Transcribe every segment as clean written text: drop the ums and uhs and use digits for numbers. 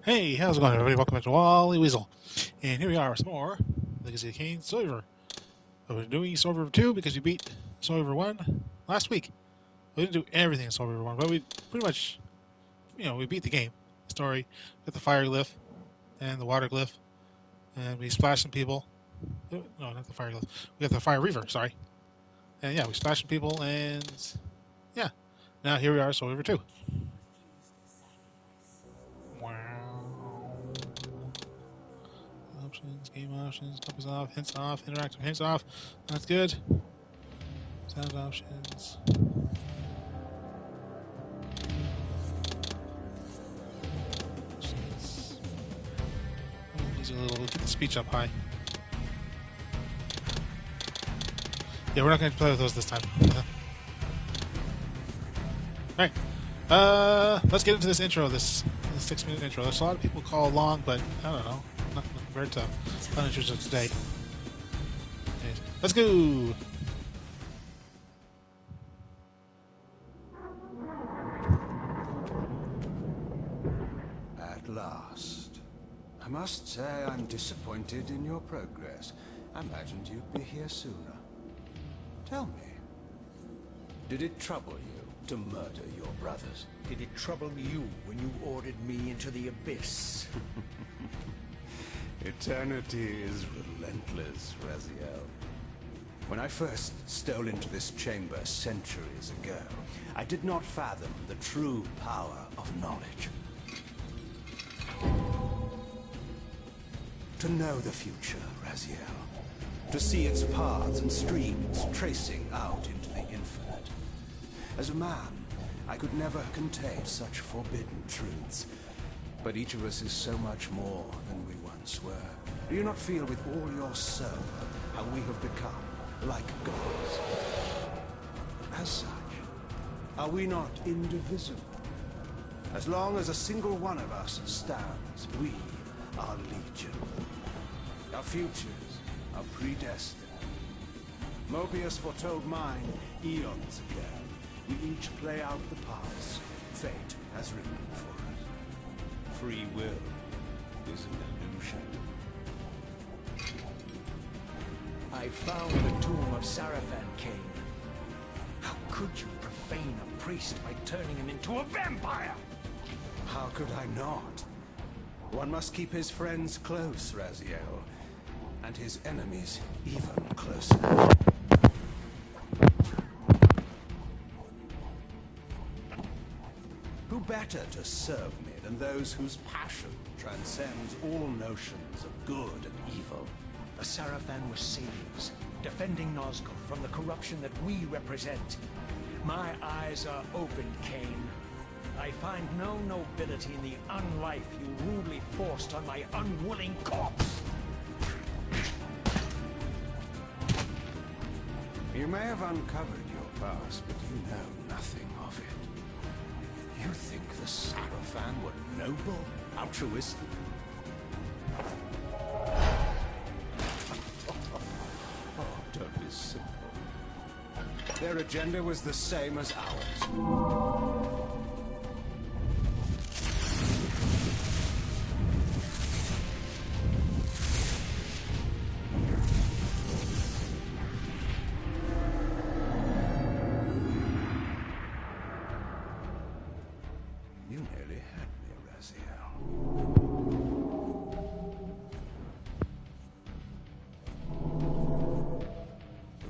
Hey, how's it going, everybody? Welcome back to Wally Weasel. And here we are with some more Legacy of Kain Survivor. We're doing Survivor 2 because we beat Survivor 1 last week. We didn't do everything in Survivor 1, but we pretty much, we beat the game. The story, got the fire glyph and the water glyph, and we splashed some people. No, not the fire glyph. We got the fire Reaver, sorry. And yeah, we splashed some people, and yeah. Now here we are, Survivor 2. Wow. Options, game options, compass off, interactive hints off. That's good. Sound options. These are a little. Get the speech up high. Yeah, we're not going to play with those this time. Alright. Let's get into this intro, this 6-minute intro. There's a lot of people call long, but I don't know. Not compared to Punishers of today. Anyways, let's go! At last. I must say I'm disappointed in your progress. I imagined you'd be here sooner. Tell me, did it trouble you to murder your brothers? Did it trouble you when you ordered me into the abyss? Eternity is relentless, Raziel. When I first stole into this chamber centuries ago, I did not fathom the true power of knowledge. To know the future, Raziel. To see its paths and streams tracing out into the infinite. As a man, I could never contain such forbidden truths. But each of us is so much more than we once were. Do you not feel with all your soul how we have become like gods? As such, are we not indivisible? As long as a single one of us stands, we are legion. Our futures are predestined. Mobius foretold mine eons ago. We each play out the parts fate has written for us. Free will is an illusion. I found the tomb of Sarafan, Kain. How could you profane a priest by turning him into a vampire? How could I not? One must keep his friends close, Raziel, and his enemies even closer. Who better to serve me than those whose passion transcends all notions of good and evil? The Sarafan were saviors, defending Nazgul from the corruption that we represent. My eyes are opened, Kain. I find no nobility in the unlife you rudely forced on my unwilling corpse. You may have uncovered your past, but you know nothing of it. You think the Sarafan were noble, altruistic? Oh, don't be simple. Their agenda was the same as ours.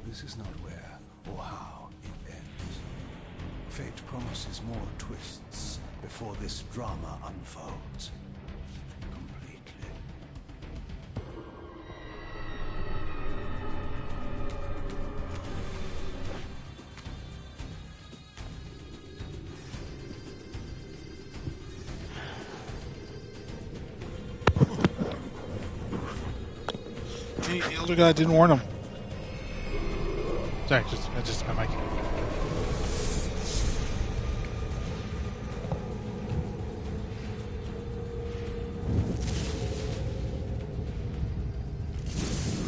This is not where or how it ends. Fate promises more twists before this drama unfolds completely. Hey, the elder guy didn't warn him. Sorry, just my mic.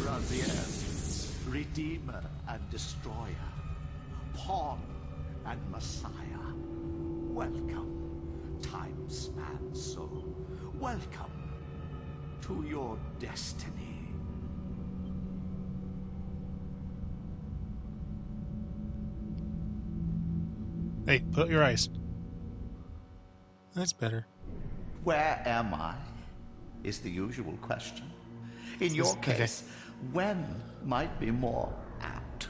Raziel, Redeemer and Destroyer, Pawn and Messiah. Welcome, Time timespan, so welcome to your destiny. Hey, put up your eyes. That's better. Where am I? Is the usual question. In your Okay. case, when might be more apt.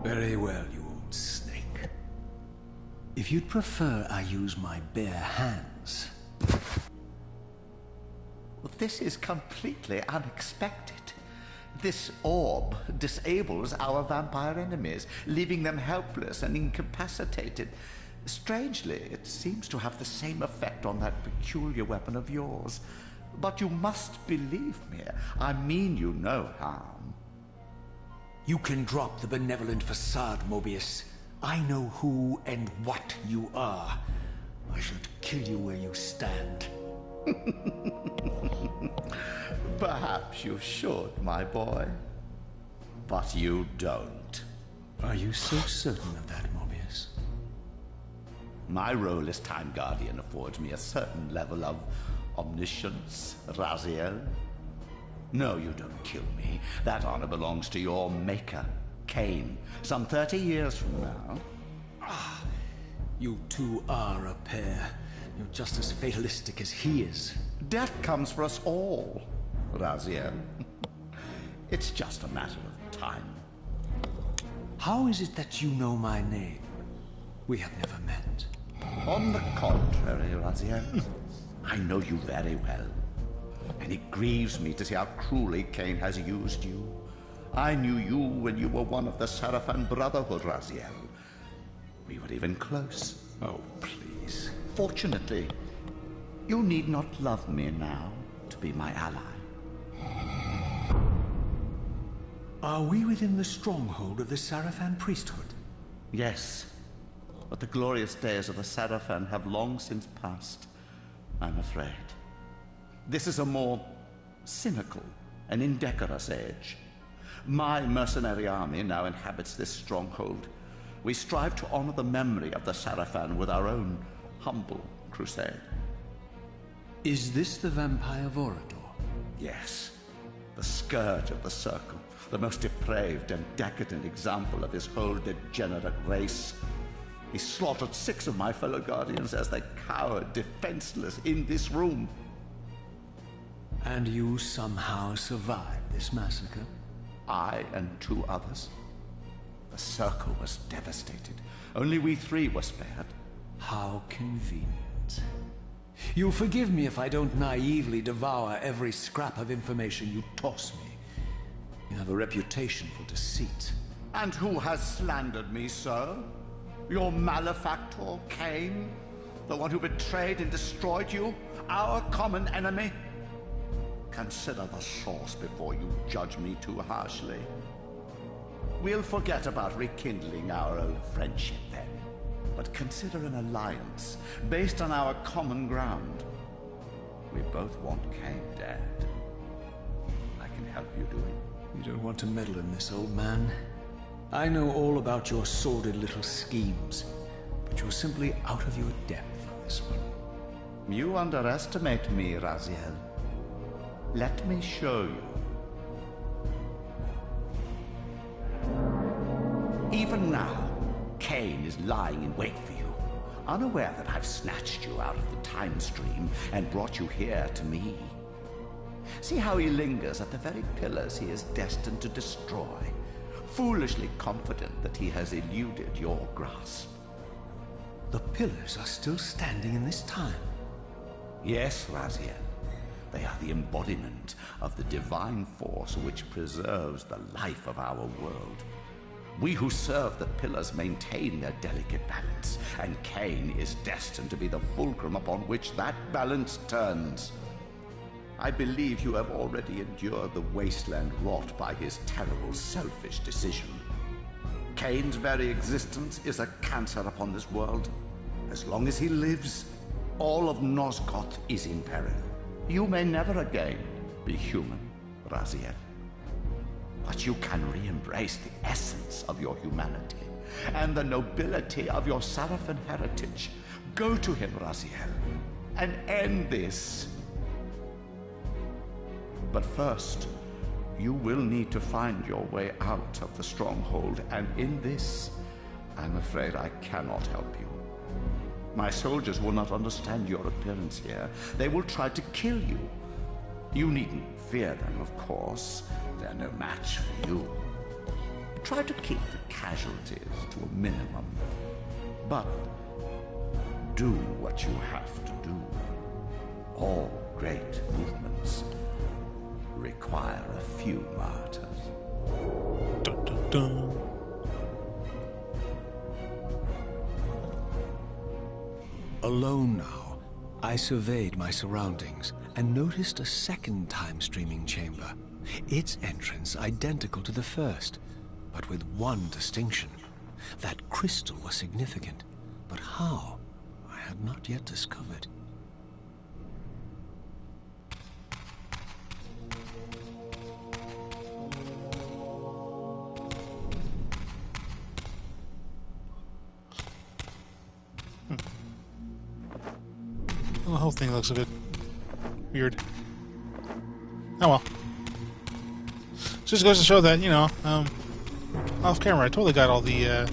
Very well, you old snake. If you'd prefer I use my bare hands... Well, this is completely unexpected. This orb disables our vampire enemies, leaving them helpless and incapacitated. Strangely, it seems to have the same effect on that peculiar weapon of yours. But you must believe me. I mean you no harm. You can drop the benevolent facade, Mobius. I know who and what you are. I should kill you where you stand. Perhaps you should, my boy. But you don't. Are you so certain of that, Mobius? My role as Time Guardian affords me a certain level of omniscience, Raziel. No, you don't kill me. That honor belongs to your maker, Kain, some 30 years from now. You two are a pair. You're just as fatalistic as he is. Death comes for us all, Raziel. It's just a matter of time. How is it that you know my name? We have never met. On the contrary, Raziel, I know you very well. And it grieves me to see how cruelly Kain has used you. I knew you when you were one of the Sarafan Brotherhood, Raziel. We were even close. Oh, please. Fortunately, you need not love me now to be my ally. Are we within the stronghold of the Sarafan priesthood? Yes, but the glorious days of the Sarafan have long since passed, I'm afraid. This is a more cynical and indecorous age. My mercenary army now inhabits this stronghold. We strive to honor the memory of the Sarafan with our own humble crusade. Is this the vampire Vorador? Yes, the scourge of the Circle, the most depraved and decadent example of his whole degenerate race. He slaughtered 6 of my fellow Guardians as they cowered defenseless in this room. And you somehow survived this massacre? I and 2 others. The Circle was devastated. Only we 3 were spared. How convenient. You'll forgive me if I don't naively devour every scrap of information you toss me. You have a reputation for deceit. And who has slandered me, sir? Your malefactor, Kain? The one who betrayed and destroyed you? Our common enemy? Consider the source before you judge me too harshly. We'll forget about rekindling our old friendship then. But consider an alliance based on our common ground. We both want Kain dead. I can help you do it. You don't want to meddle in this, old man. I know all about your sordid little schemes, but you're simply out of your depth on this one. You underestimate me, Raziel. Let me show you. Even now, Kain is lying in wait for you, unaware that I've snatched you out of the time stream and brought you here to me. See how he lingers at the very pillars he is destined to destroy, foolishly confident that he has eluded your grasp. The pillars are still standing in this time. Yes, Raziel. They are the embodiment of the divine force which preserves the life of our world. We who serve the pillars maintain their delicate balance, and Kain is destined to be the fulcrum upon which that balance turns. I believe you have already endured the wasteland wrought by his terrible, selfish decision. Kain's very existence is a cancer upon this world. As long as he lives, all of Nosgoth is in peril. You may never again be human, Raziel. But you can re-embrace the essence of your humanity, and the nobility of your Sarafan heritage. Go to him, Raziel, and end this. But first, you will need to find your way out of the stronghold, and in this, I'm afraid I cannot help you. My soldiers will not understand your appearance here. They will try to kill you. You needn't fear them, of course. They're no match for you. Try to keep the casualties to a minimum. But do what you have to do. All great movements require a few martyrs. Dun, dun, dun. Alone now, I surveyed my surroundings and noticed a second time-streaming chamber. Its entrance identical to the first, but with one distinction. That crystal was significant, but how, I had not yet discovered. The whole thing looks a bit weird. Oh well. Just goes to show that, you know, off camera, I totally got all the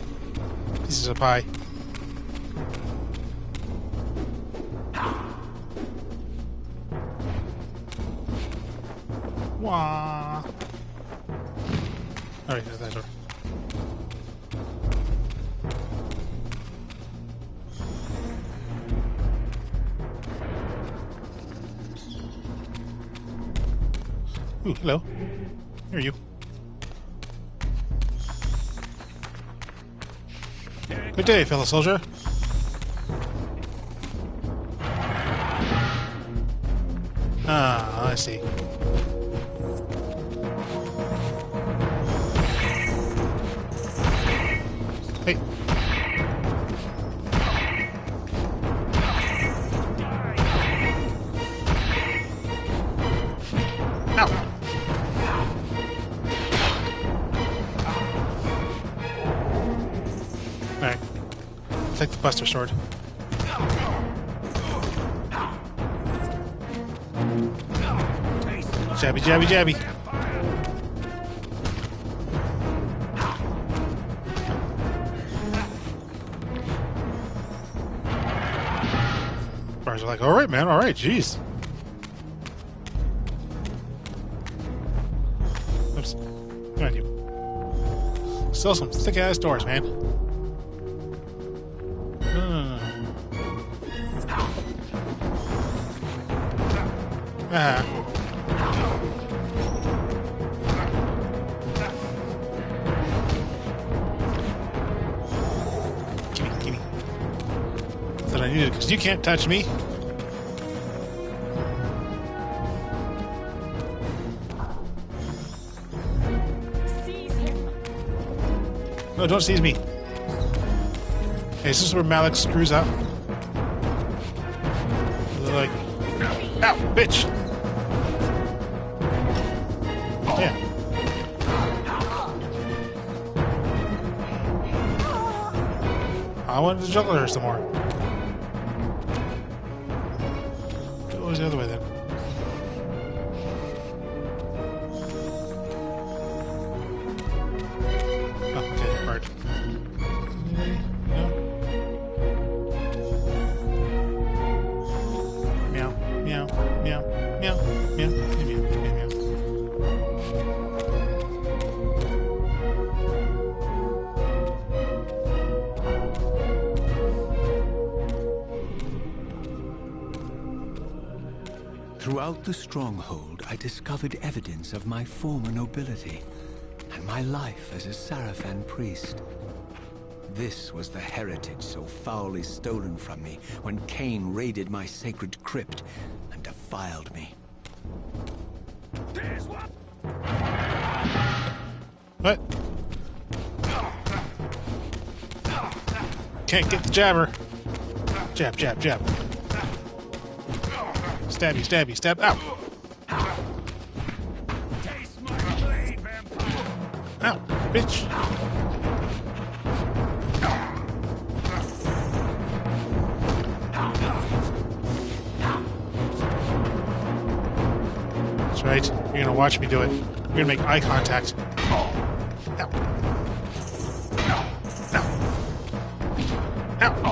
pieces of pie. Wah. Alright, there's that door. Ooh, hello. Here you. Good day, fellow soldier. Ah, I see. Hey. Ow. Alright. Take the Buster Sword. Jabby, jabby, jabby. Bars are like, alright, man, alright, jeez. Oops. Come on, you. Still some thick ass doors, man. Ah. Gimme. That I needed, because you can't touch me. Seize him. No, don't seize me. Hey, is this where Malik screws up? They're like, ow, bitch! Yeah. I wanted to juggle her some more. What was the other way then? Oh, okay, hard. No. Meow, meow, meow, meow, meow, meow, meow, meow. Throughout the stronghold, I discovered evidence of my former nobility and my life as a Sarafan priest. This was the heritage so foully stolen from me when Kain raided my sacred crypt and defiled me. What? Can't get the jabber. Jab, jab, jab. Stabby, stabby, stab. Ow! Ow, bitch. Right? You're gonna watch me do it. You're gonna make eye contact. Ow. Ow. Ow.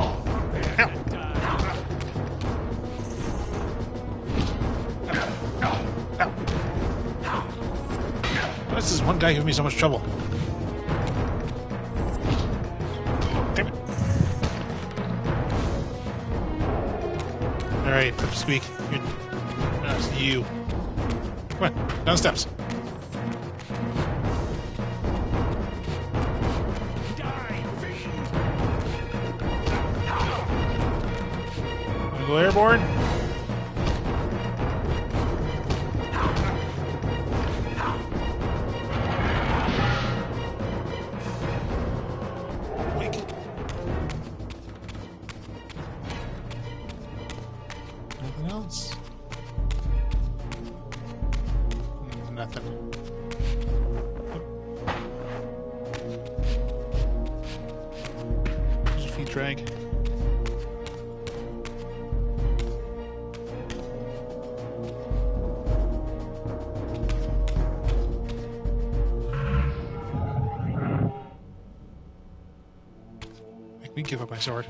Why is this one guy giving me so much trouble? Damn it. Alright, Squeak. That's you. Come on, down the steps. Wanna go airborne? Wink. Anything else? Nothing. Just feed drag. Make me give up my sword.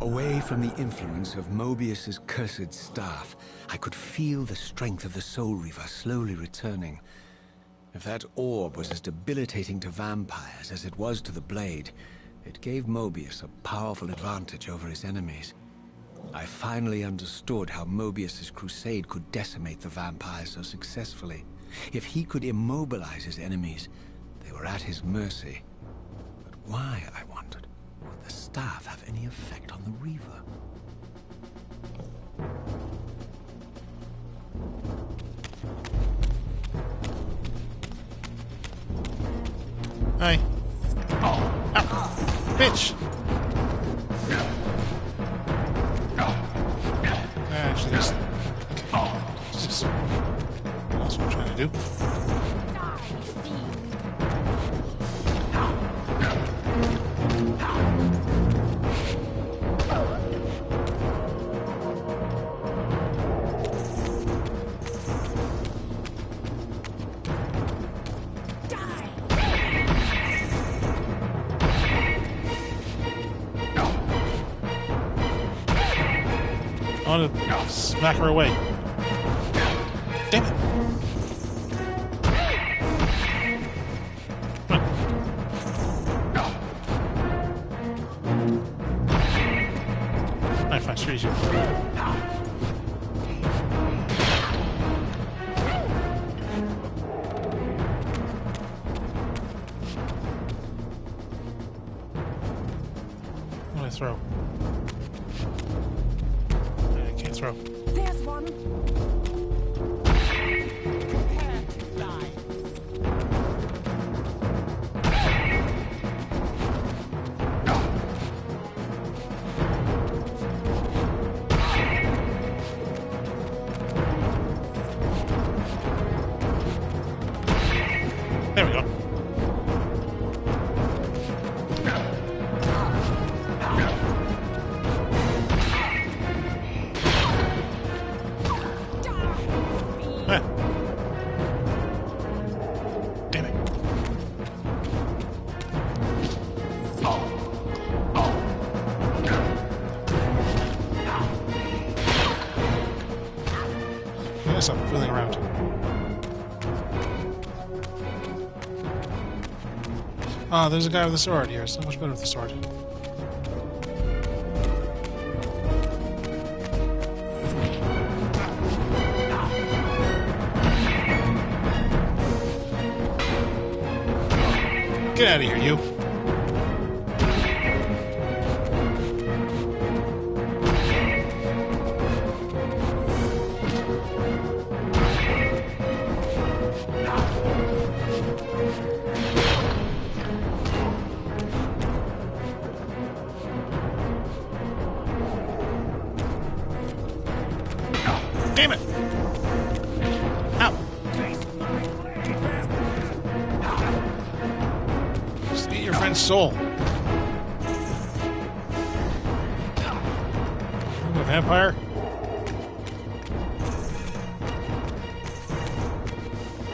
Away from the influence of Mobius's cursed staff, I could feel the strength of the Soul Reaver slowly returning. If that orb was as debilitating to vampires as it was to the blade, it gave Mobius a powerful advantage over his enemies. I finally understood how Mobius's crusade could decimate the vampires so successfully. If he could immobilize his enemies, they were at his mercy. But why, I wondered, would the staff have any effect on the Reaver? Hi. Ow. Bitch! Actually, that's what I'm trying to do. I want to smack her away. Damn it! Come on. Alright, fine, screw you. What do I throw? Throw. There's one. Prepare to die. There we go. Damn it. Yes, I'm fooling around. Ah, there's a guy with a sword here. So much better with the sword. Get out of here, you. Damn it! Ow! Kain's soul. The vampire.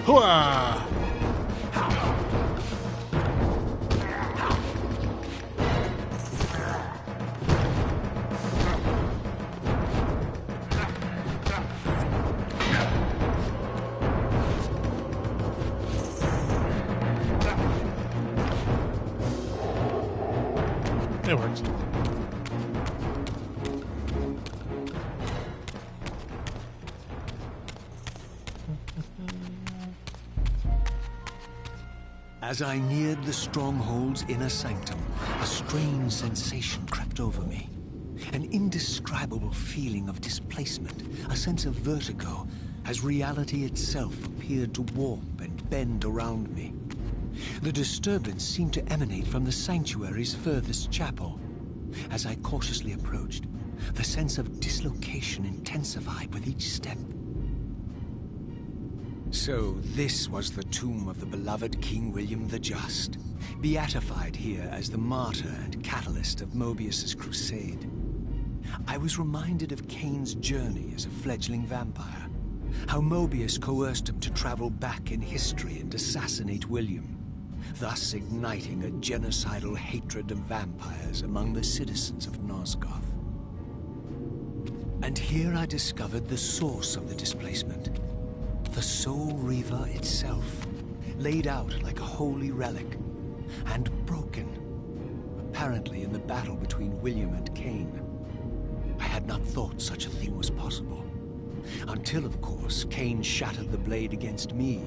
Hooah! It works. As I neared the stronghold's inner sanctum, a strange sensation crept over me. An indescribable feeling of displacement, a sense of vertigo, as reality itself appeared to warp and bend around me. The disturbance seemed to emanate from the sanctuary's furthest chapel. As I cautiously approached, the sense of dislocation intensified with each step. So this was the tomb of the beloved King William the Just, beatified here as the martyr and catalyst of Mobius's crusade. I was reminded of Kain's journey as a fledgling vampire, how Mobius coerced him to travel back in history and assassinate William, thus igniting a genocidal hatred of vampires among the citizens of Nosgoth. And here I discovered the source of the displacement. The Soul Reaver itself, laid out like a holy relic, and broken, apparently in the battle between William and Kain. I had not thought such a thing was possible, until, of course, Kain shattered the blade against me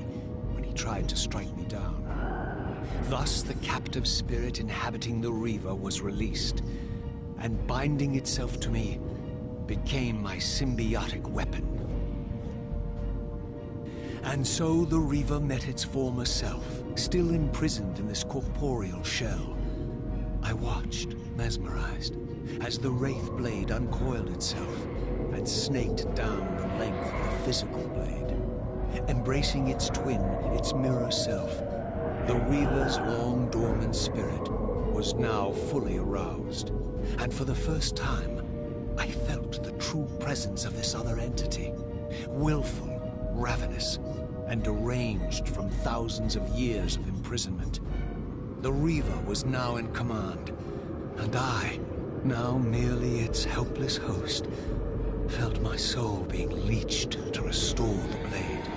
when he tried to strike me down. Thus, the captive spirit inhabiting the Reaver was released, and binding itself to me, became my symbiotic weapon. And so the Reaver met its former self, still imprisoned in this corporeal shell. I watched, mesmerized, as the Wraith blade uncoiled itself and snaked down the length of the physical blade. Embracing its twin, its mirror self, the Reaver's long dormant spirit was now fully aroused. And for the first time, I felt the true presence of this other entity, willful, ravenous, and deranged from thousands of years of imprisonment. The Reaver was now in command, and I, now merely its helpless host, felt my soul being leeched to restore the blade.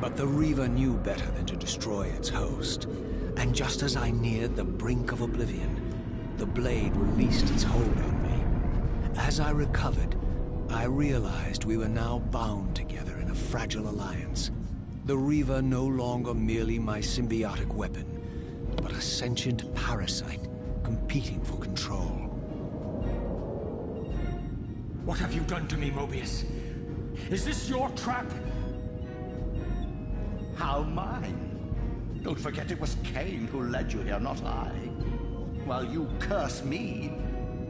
But the Reaver knew better than to destroy its host, and just as I neared the brink of oblivion, the blade released its hold on me. As I recovered, I realized we were now bound together in a fragile alliance. The Reaver no longer merely my symbiotic weapon, but a sentient parasite competing for control. What have you done to me, Mobius? Is this your trap? How mine? Don't forget it was Kain who led you here, not I. While you curse me,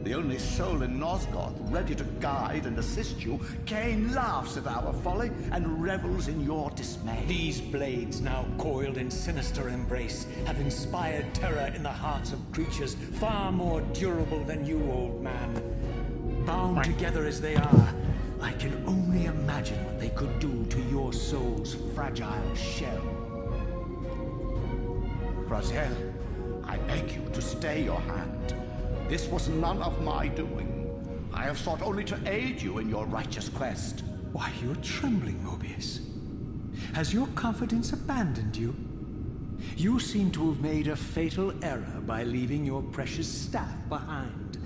the only soul in Nosgoth ready to guide and assist you, Kain laughs at our folly and revels in your dismay. These blades, now coiled in sinister embrace, have inspired terror in the hearts of creatures far more durable than you, old man. Bound together as they are, I can only imagine what they could do to your soul's fragile shell. Raziel, I beg you to stay your hand. This was none of my doing. I have sought only to aid you in your righteous quest. Why, you're trembling, Mobius. Has your confidence abandoned you? You seem to have made a fatal error by leaving your precious staff behind.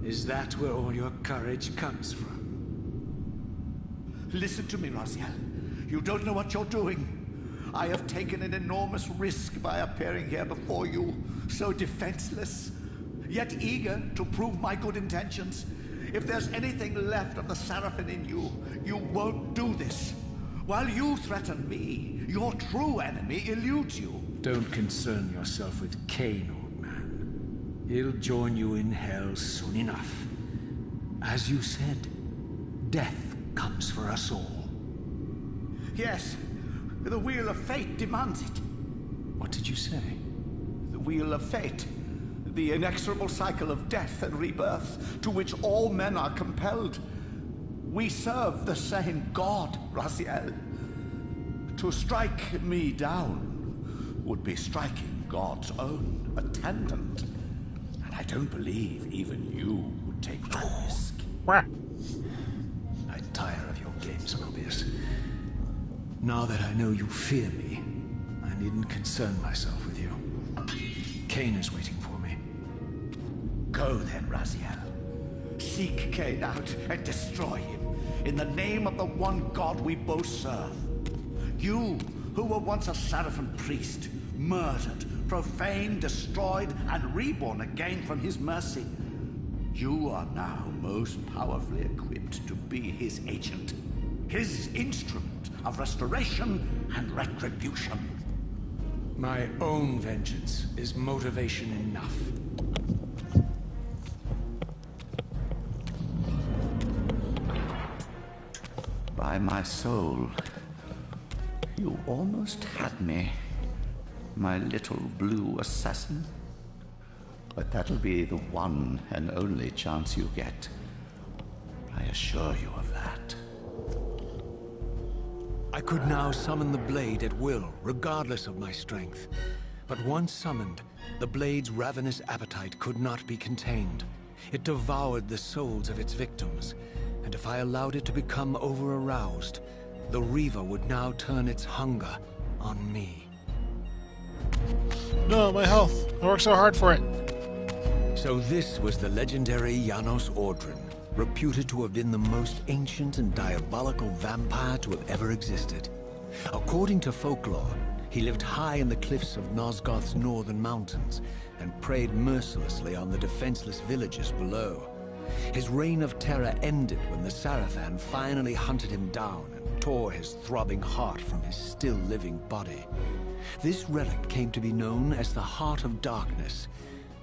Is that where all your courage comes from? Listen to me, Raziel. You don't know what you're doing. I have taken an enormous risk by appearing here before you, so defenseless, yet eager to prove my good intentions. If there's anything left of the Seraphim in you, you won't do this. While you threaten me, your true enemy eludes you. Don't concern yourself with Kain, old man. He'll join you in hell soon enough. As you said, death comes for us all. Yes, The wheel of fate demands it. What did you say? The wheel of fate. The inexorable cycle of death and rebirth to which all men are compelled. We serve the same God, Raziel. To strike me down would be striking God's own attendant. And I don't believe even you would take that risk. Wah. I tire of your games, Mobius. Now that I know you fear me, I needn't concern myself with you. Kain is waiting for me. Go then, Raziel. Seek Kain out and destroy him in the name of the one God we both serve. You, who were once a Seraphim priest, murdered, profaned, destroyed, and reborn again from his mercy. You are now most powerfully equipped to be his agent, his instrument of restoration and retribution. My own vengeance is motivation enough. By my soul, you almost had me, my little blue assassin. But that'll be the one and only chance you get. I assure you of that. I could now summon the blade at will, regardless of my strength. But once summoned, the blade's ravenous appetite could not be contained. It devoured the souls of its victims, and if I allowed it to become over-aroused, the Reaver would now turn its hunger on me. No, my health. I worked so hard for it. So this was the legendary Janos Ordrin, reputed to have been the most ancient and diabolical vampire to have ever existed. According to folklore, he lived high in the cliffs of Nosgoth's northern mountains and preyed mercilessly on the defenseless villagers below. His reign of terror ended when the Sarafan finally hunted him down and tore his throbbing heart from his still-living body. This relic came to be known as the Heart of Darkness,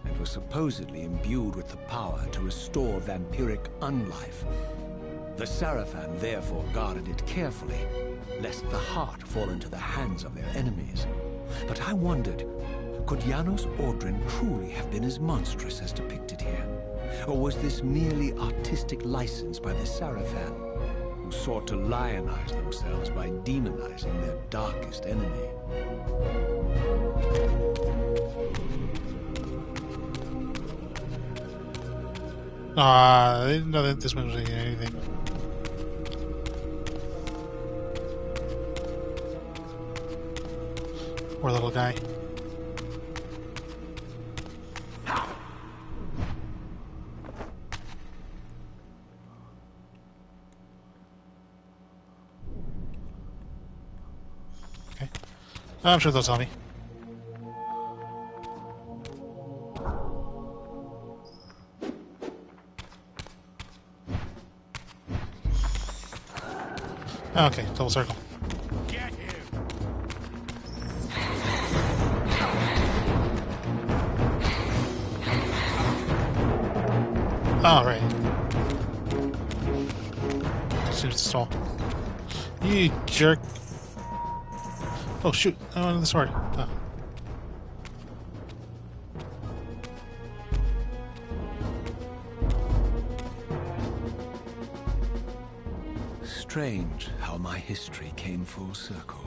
and was supposedly imbued with the power to restore vampiric unlife. The Sarafan therefore guarded it carefully, lest the heart fall into the hands of their enemies. But I wondered, could Janos Ordrin truly have been as monstrous as depicted here? Or was this merely artistic license by the Sarafan, who sought to lionize themselves by demonizing their darkest enemy? I didn't know that this one was anything. Poor little guy. Okay. I'm sure they'll tell me. Okay, double circle. Get him! All right. Seems to stall. You jerk. Oh shoot! I wanted the sword. Oh. Strange how my history came full circle.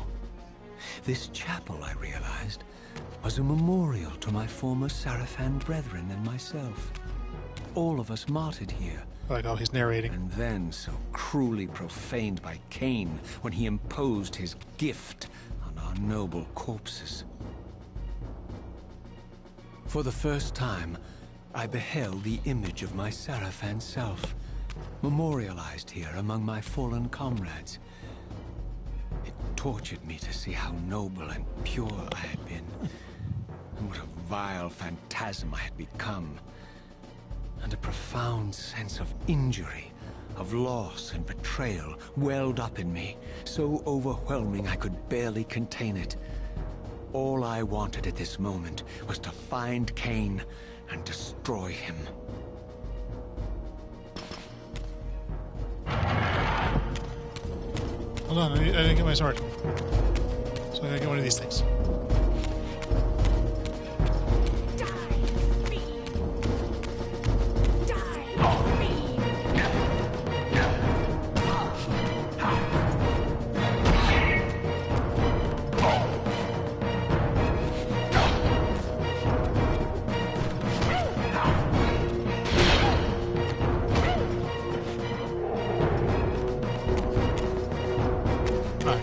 This chapel, I realized, was a memorial to my former Sarafan brethren and myself. All of us martyred here. I like how he's narrating. And then so cruelly profaned by Kain when he imposed his gift on our noble corpses. For the first time, I beheld the image of my Sarafan self, memorialized here among my fallen comrades. It tortured me to see how noble and pure I had been, and what a vile phantasm I had become. And a profound sense of injury, of loss and betrayal welled up in me, so overwhelming I could barely contain it. All I wanted at this moment was to find Kain and destroy him. Hold on, I didn't get my sword. So I gotta get one of these things.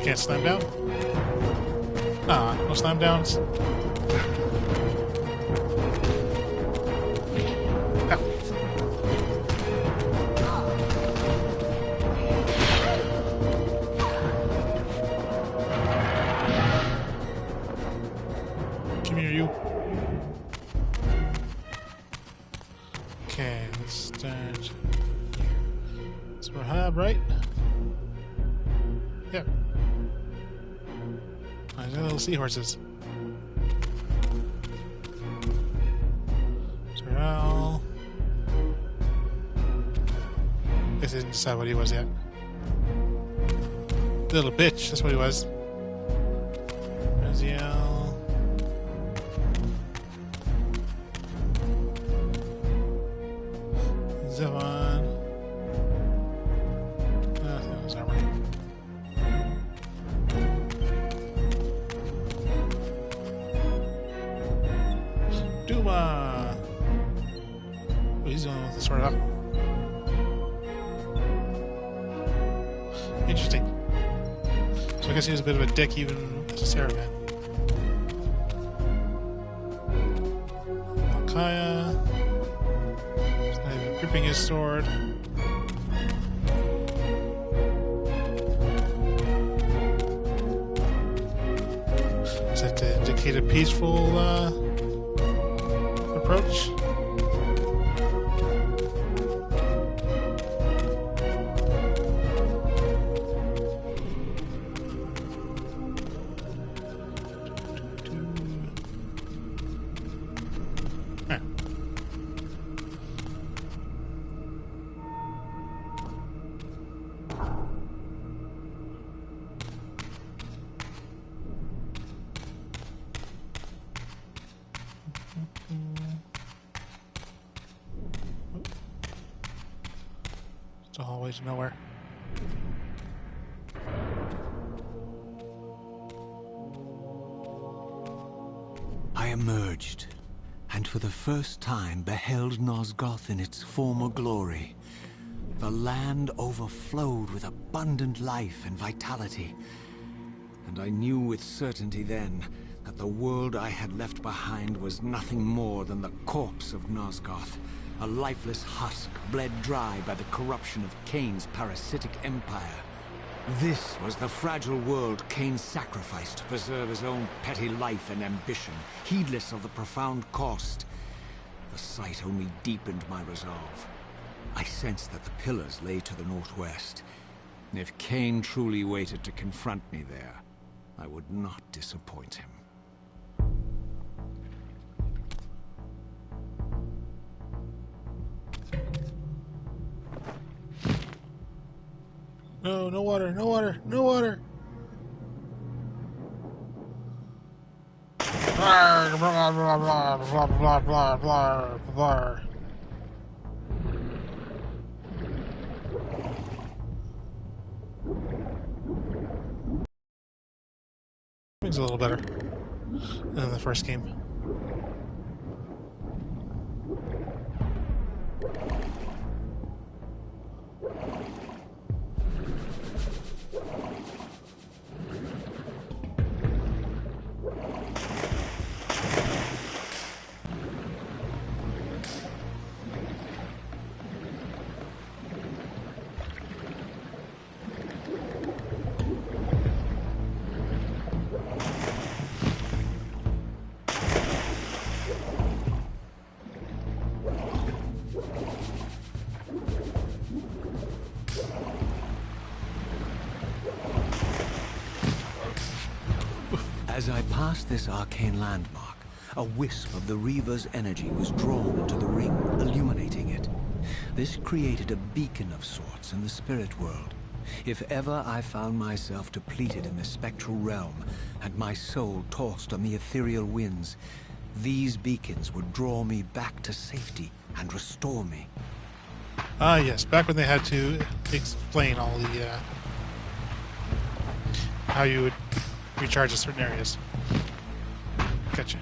Can't slam down? Ah, no slam downs. Ow. Come here, you. Okay, let's start here. It's for hub, right? Yep. Little seahorses. Sorrel. Guess I didn't decide what he was yet. Little bitch, that's what he was. Raziel. Zevon. That was armor. Duma! Oh, he's the one with the sword up. Interesting. So I guess he was a bit of a dick even as a Saravan. Kaya. He's not even gripping his sword. Is that to indicate a peaceful approach? It's a hallway to nowhere. I emerged, and for the first time beheld Nosgoth in its former glory. The land overflowed with abundant life and vitality, and I knew with certainty then that the world I had left behind was nothing more than the corpse of Nosgoth, a lifeless husk bled dry by the corruption of Kain's parasitic empire. This was the fragile world Kain sacrificed to preserve his own petty life and ambition, heedless of the profound cost. The sight only deepened my resolve. I sensed that the pillars lay to the northwest. If Kain truly waited to confront me there, I would not disappoint him. No, no water, no water, no water! Blah, blah, blah, blah, blah, blah, blah, blah, blah. Things a little better than the first game. As I passed this arcane landmark, a wisp of the Reaver's energy was drawn into the ring, illuminating it. This created a beacon of sorts in the spirit world, If ever I found myself depleted in the spectral realm, and my soul tossed on the ethereal winds, these beacons would draw me back to safety and restore me. Ah, yes, back when they had to explain all the, how you would recharge in certain areas. Gotcha.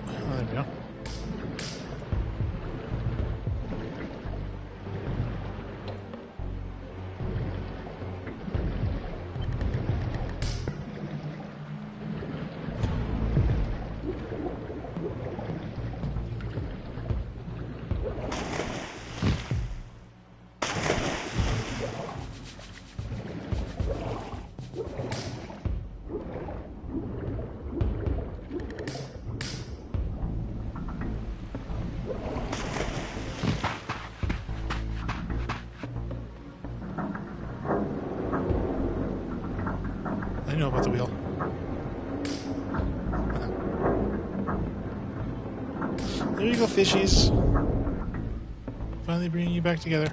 Oh, there we go. I know about the wheel. There you go, fishies. Finally bringing you back together.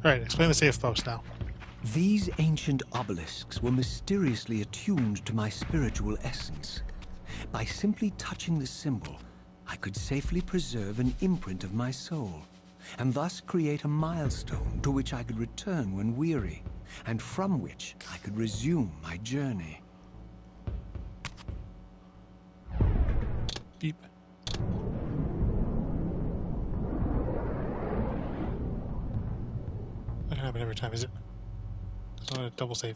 Alright, explain the safe post now. These ancient obelisks were mysteriously attuned to my spiritual essence. By simply touching the symbol, I could safely preserve an imprint of my soul, and thus create a milestone to which I could return when weary, and from which I could resume my journey. Beep. That can happen every time, is it? It's not a double save.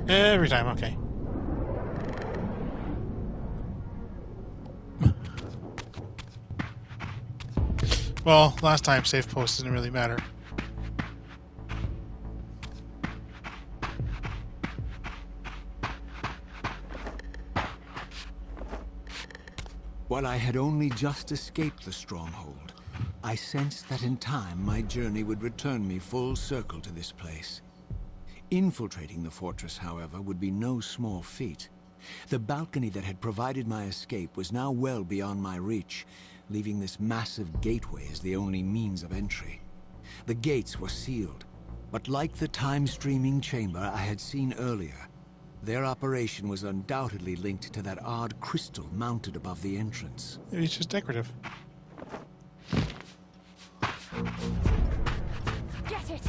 Every time, okay. Well, last time save post didn't really matter. While I had only just escaped the stronghold, I sensed that in time my journey would return me full circle to this place. Infiltrating the fortress, however, would be no small feat. The balcony that had provided my escape was now well beyond my reach, leaving this massive gateway as the only means of entry. The gates were sealed, but like the time-streaming chamber I had seen earlier, their operation was undoubtedly linked to that odd crystal mounted above the entrance. Maybe it's just decorative. Get it!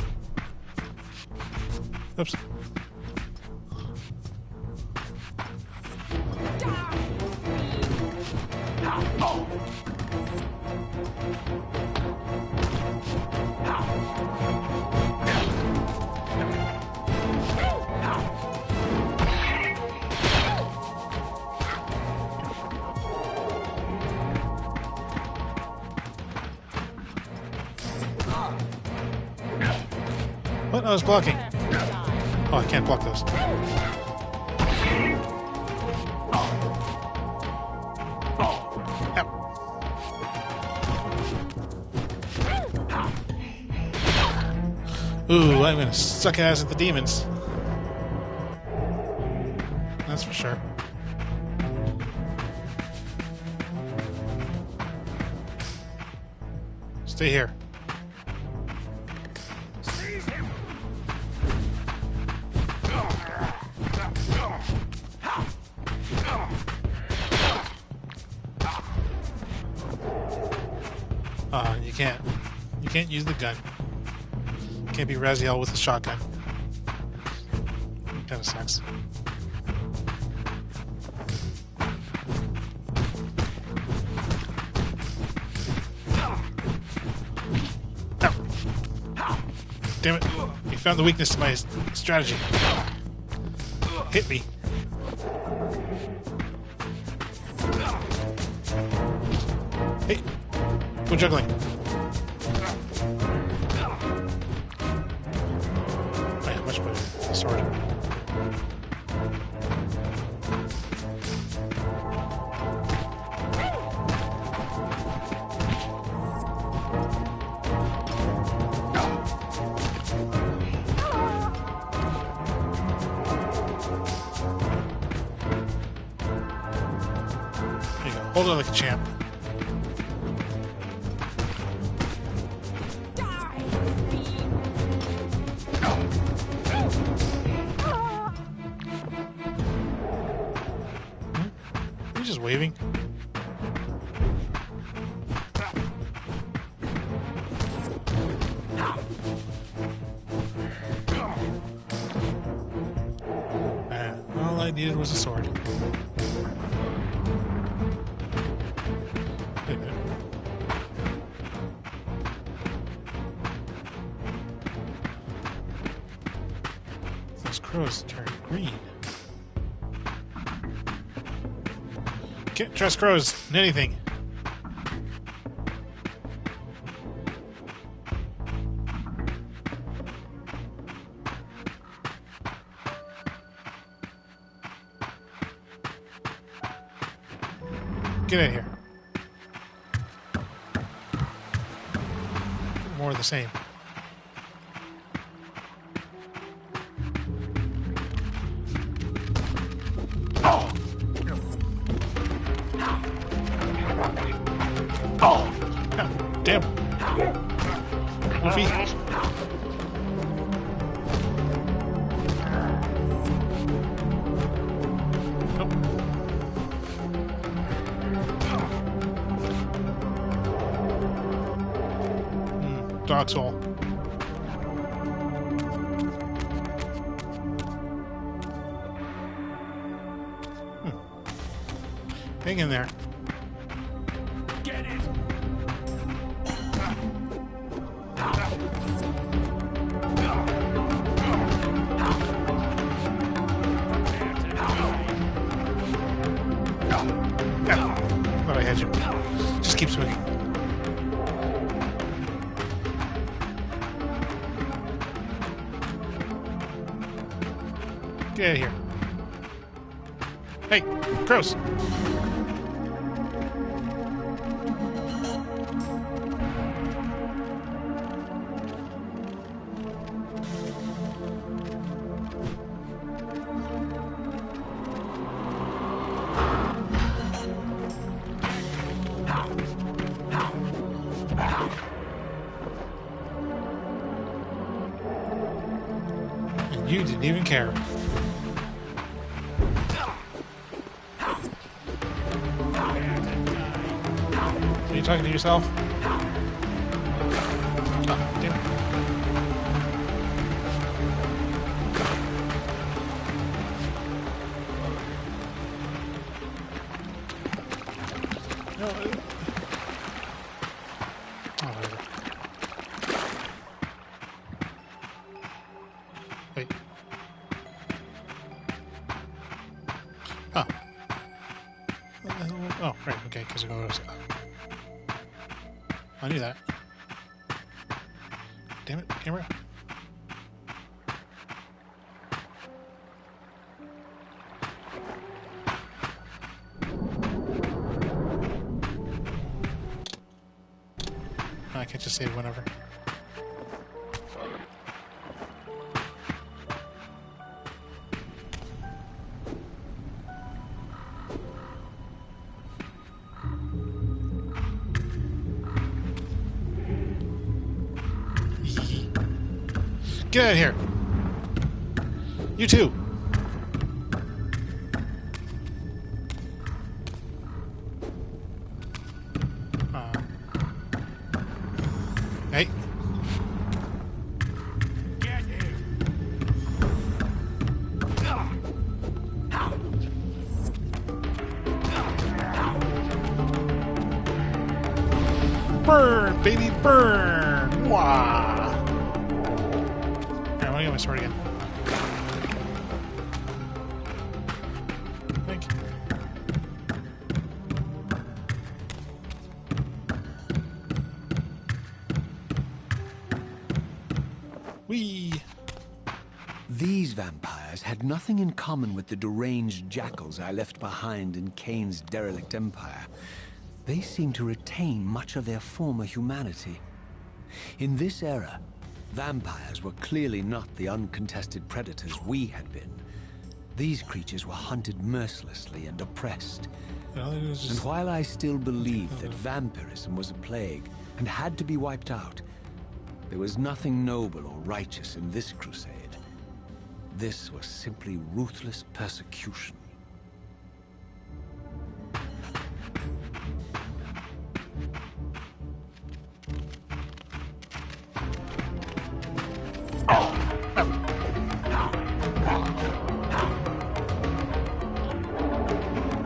Oops. What? I was blocking. Oh, I can't block those. Ow. Ooh, I'm gonna suck ass at the demons. That's for sure. Stay here. can't. You can't use the gun. Can't be Raziel with a shotgun. Kind of sucks. Damn it. You found the weakness to my strategy. Hit me. Hey, go juggling. Oh, yeah, much better. Sword. There you go. Hold on like a champ. He's just waving. All I needed was a sword. Wait a minute. Those crows turn green. Can't trust crows in anything. Get in here. More of the same. Damn. Wolfie. Nope. Dog's hole. Hang in there. Get it! Thought I had you. Just keep swinging. Get out of here. Hey, crows. And you didn't even care. Are you talking to yourself? Oh, damn it. No. Oh, whatever. Wait. Oh. Oh, right, okay, because it goes. I knew that. Damn it, camera. I can't just save whenever. Get out of here. You too. Burn, baby, burn! Wah! Alright, let me get my sword again. Think. Whee! These vampires had nothing in common with the deranged jackals I left behind in Kain's derelict empire. They seemed to retain much of their former humanity. In this era, vampires were clearly not the uncontested predators we had been. These creatures were hunted mercilessly and oppressed. And while I still believed that vampirism was a plague and had to be wiped out, there was nothing noble or righteous in this crusade. This was simply ruthless persecution.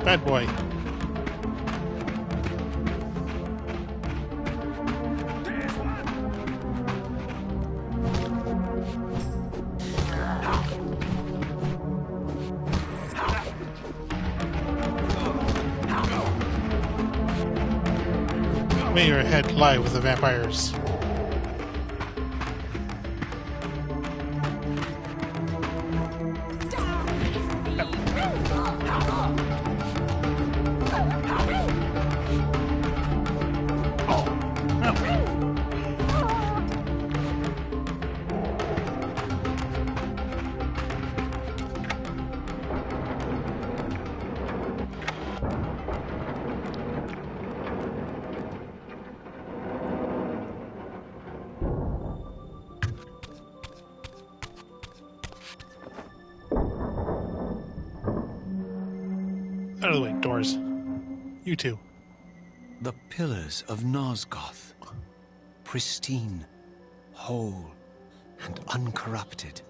Bad boy. May your head lie with the vampires. Out of the way, doors. You too. The pillars of Nosgoth. Pristine, whole, and uncorrupted.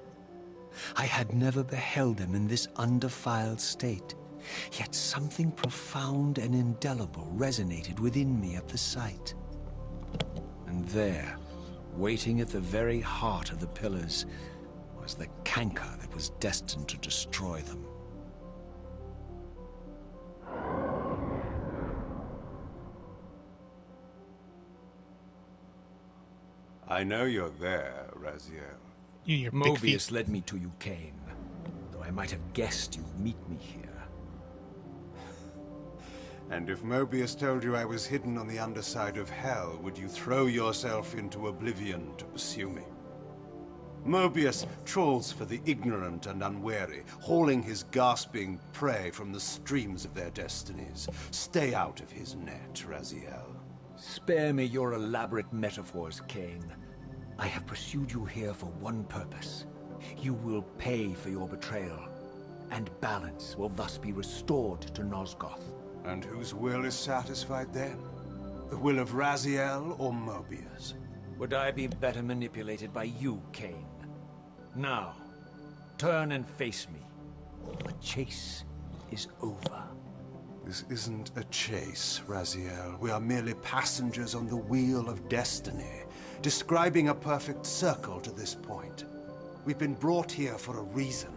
I had never beheld them in this undefiled state, yet something profound and indelible resonated within me at the sight. And there, waiting at the very heart of the pillars, was the canker that was destined to destroy them. I know you're there, Raziel. You and your big feet. Mobius led me to you, Kain, though I might have guessed you'd meet me here. And if Mobius told you I was hidden on the underside of hell, would you throw yourself into oblivion to pursue me? Mobius trawls for the ignorant and unwary, hauling his gasping prey from the streams of their destinies. Stay out of his net, Raziel. Spare me your elaborate metaphors, Kain. I have pursued you here for one purpose. You will pay for your betrayal, and balance will thus be restored to Nosgoth. And whose will is satisfied then? The will of Raziel or Mobius? Would I be better manipulated by you, Kain? Now, turn and face me. The chase is over. This isn't a chase, Raziel. We are merely passengers on the wheel of destiny, describing a perfect circle to this point. We've been brought here for a reason.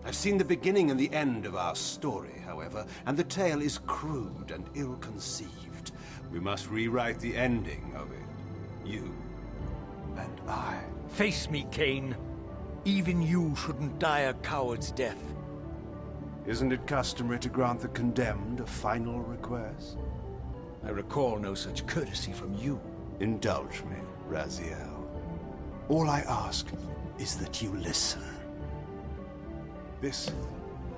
I've seen the beginning and the end of our story, however, and the tale is crude and ill-conceived. We must rewrite the ending of it. You and I. Face me, Kain. Even you shouldn't die a coward's death. Isn't it customary to grant the condemned a final request? I recall no such courtesy from you. Indulge me, Raziel. All I ask is that you listen. This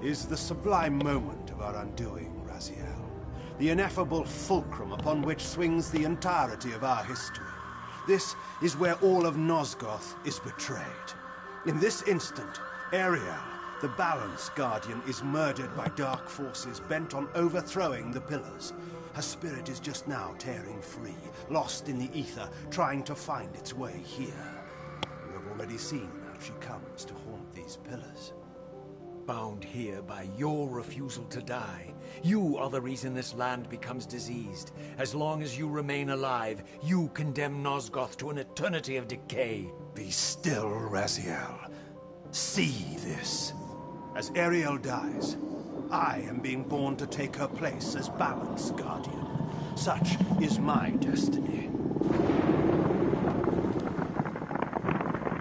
is the sublime moment of our undoing, Raziel. The ineffable fulcrum upon which swings the entirety of our history. This is where all of Nosgoth is betrayed. In this instant, Ariel, the Balance Guardian, is murdered by dark forces bent on overthrowing the pillars. Her spirit is just now tearing free, lost in the ether, trying to find its way here. You have already seen how she comes to haunt these pillars. bound here by your refusal to die. You are the reason this land becomes diseased. As long as you remain alive, you condemn Nosgoth to an eternity of decay. Be still, Raziel. See this. As Ariel dies, I am being born to take her place as Balance Guardian. Such is my destiny.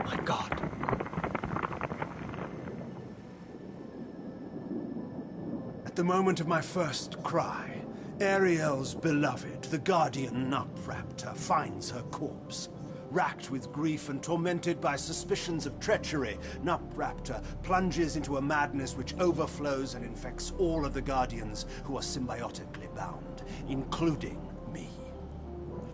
My God. At the moment of my first cry, Ariel's beloved, the Guardian Nupraptor, finds her corpse. Racked with grief and tormented by suspicions of treachery, Nupraptor plunges into a madness which overflows and infects all of the Guardians who are symbiotically bound, including me.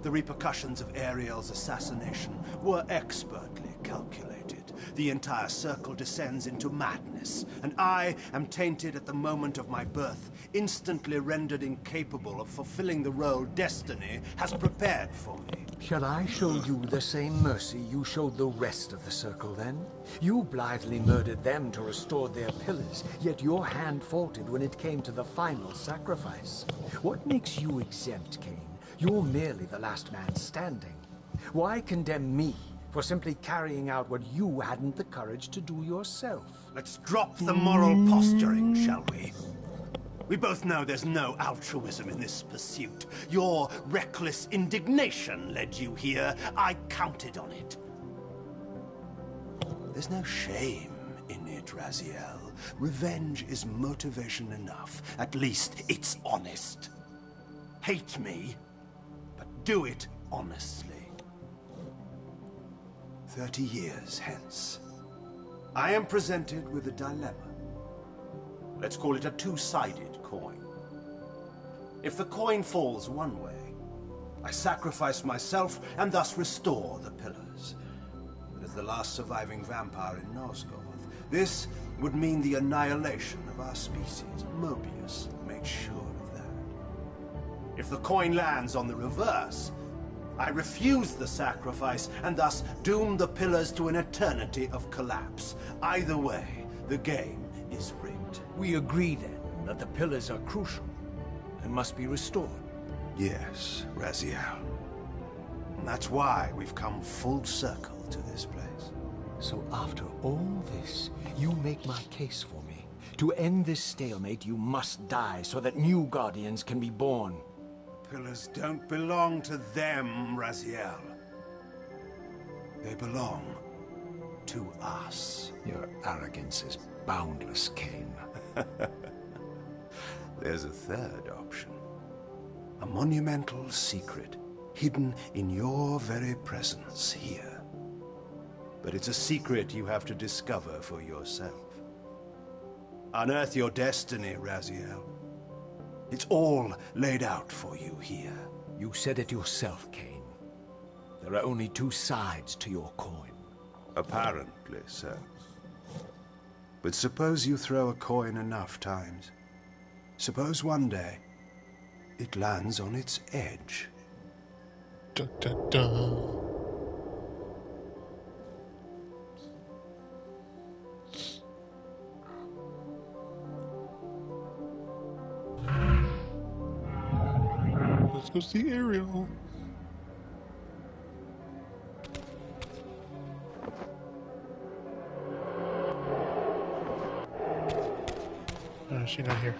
The repercussions of Ariel's assassination were expertly calculated. The entire circle descends into madness, and I am tainted at the moment of my birth, instantly rendered incapable of fulfilling the role destiny has prepared for me. Shall I show you the same mercy you showed the rest of the Circle, then? You blithely murdered them to restore their pillars, yet your hand faltered when it came to the final sacrifice. What makes you exempt, Kain? You're merely the last man standing. Why condemn me for simply carrying out what you hadn't the courage to do yourself? Let's drop the moral posturing, shall we? We both know there's no altruism in this pursuit. Your reckless indignation led you here. I counted on it. There's no shame in it, Raziel. Revenge is motivation enough. At least it's honest. Hate me, but do it honestly. 30 years hence, I am presented with a dilemma. Let's call it a two-sided coin. If the coin falls one way, I sacrifice myself and thus restore the pillars. But as the last surviving vampire in Nosgoth, this would mean the annihilation of our species. Mobius made sure of that. If the coin lands on the reverse, I refuse the sacrifice and thus doom the pillars to an eternity of collapse. Either way, the game is rigged. We agree, then, that the pillars are crucial and must be restored. Yes, Raziel. And that's why we've come full circle to this place. So after all this, you make my case for me. To end this stalemate, you must die so that new Guardians can be born. Pillars don't belong to them, Raziel. They belong to us. Your arrogance is boundless, Kain. There's a third option. A monumental secret, hidden in your very presence here. But it's a secret you have to discover for yourself. Unearth your destiny, Raziel. It's all laid out for you here. You said it yourself, Kain. There are only two sides to your coin. Apparently so. But suppose you throw a coin enough times. Suppose one day it lands on its edge. Dun, dun, dun. Let's go see Ariel. She's not here.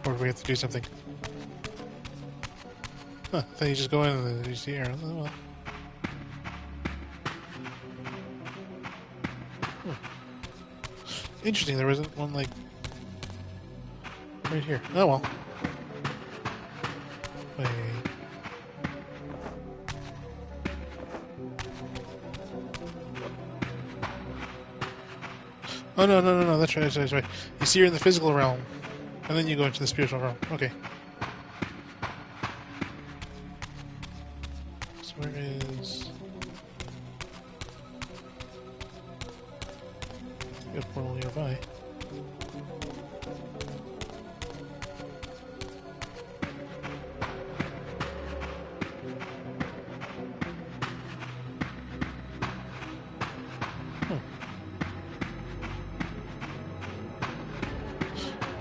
Or do we have to do something? Huh, I thought you just go in and you see Ariel. Oh, well. Interesting, there wasn't one like right here. Oh well. Wait. Oh no, that's right. You see her in the physical realm, and then you go into the spiritual realm. Okay. So where is... We have a portal nearby.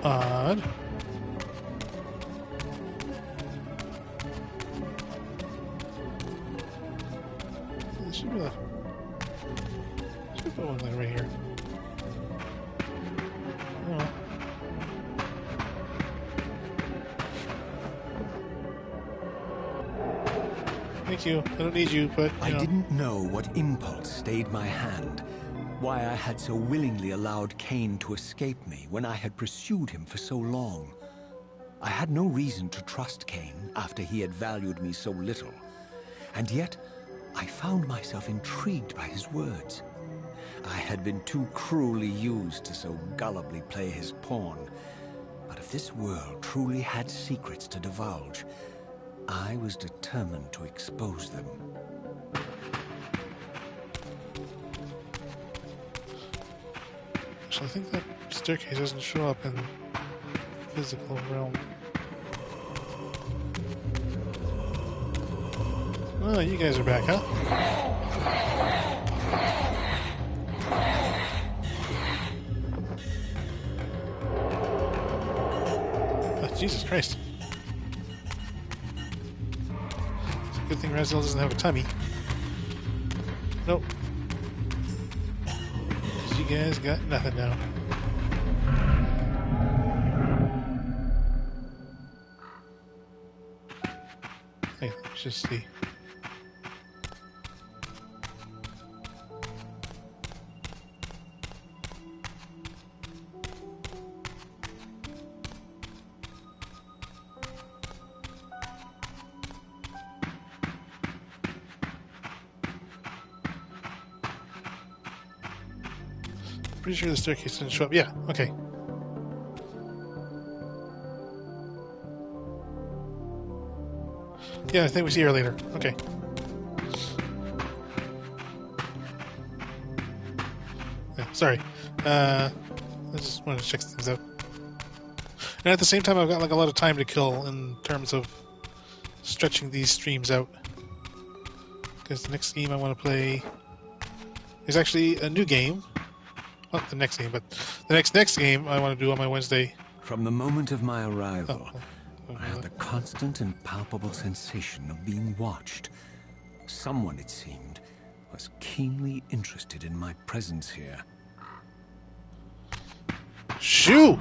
odd. There should be one like right here. Oh. Thank you. I don't need you, but I didn't know what impulse stayed my hand, why I had so willingly allowed Kain to escape me when I had pursued him for so long. I had no reason to trust Kain after he had valued me so little, and yet I found myself intrigued by his words. I had been too cruelly used to so gullibly play his pawn, but if this world truly had secrets to divulge, I was determined to expose them. So I think that staircase doesn't show up in the physical realm. Oh, you guys are back, huh? Oh, Jesus Christ. It's a good thing Raziel doesn't have a tummy. Nope. You guys got nothing now. Hey, let's just see. Pretty sure the staircase didn't show up. Yeah, okay. Yeah, I think we see her later. Okay. Yeah, sorry. I just wanted to check things out. And at the same time, I've got like a lot of time to kill in terms of stretching these streams out. Because the next game I want to play is actually a new game. Not the next game, but the next game I want to do on my Wednesday. From the moment of my arrival, I had the constant and palpable sensation of being watched. Someone, it seemed, was keenly interested in my presence here. Shoo!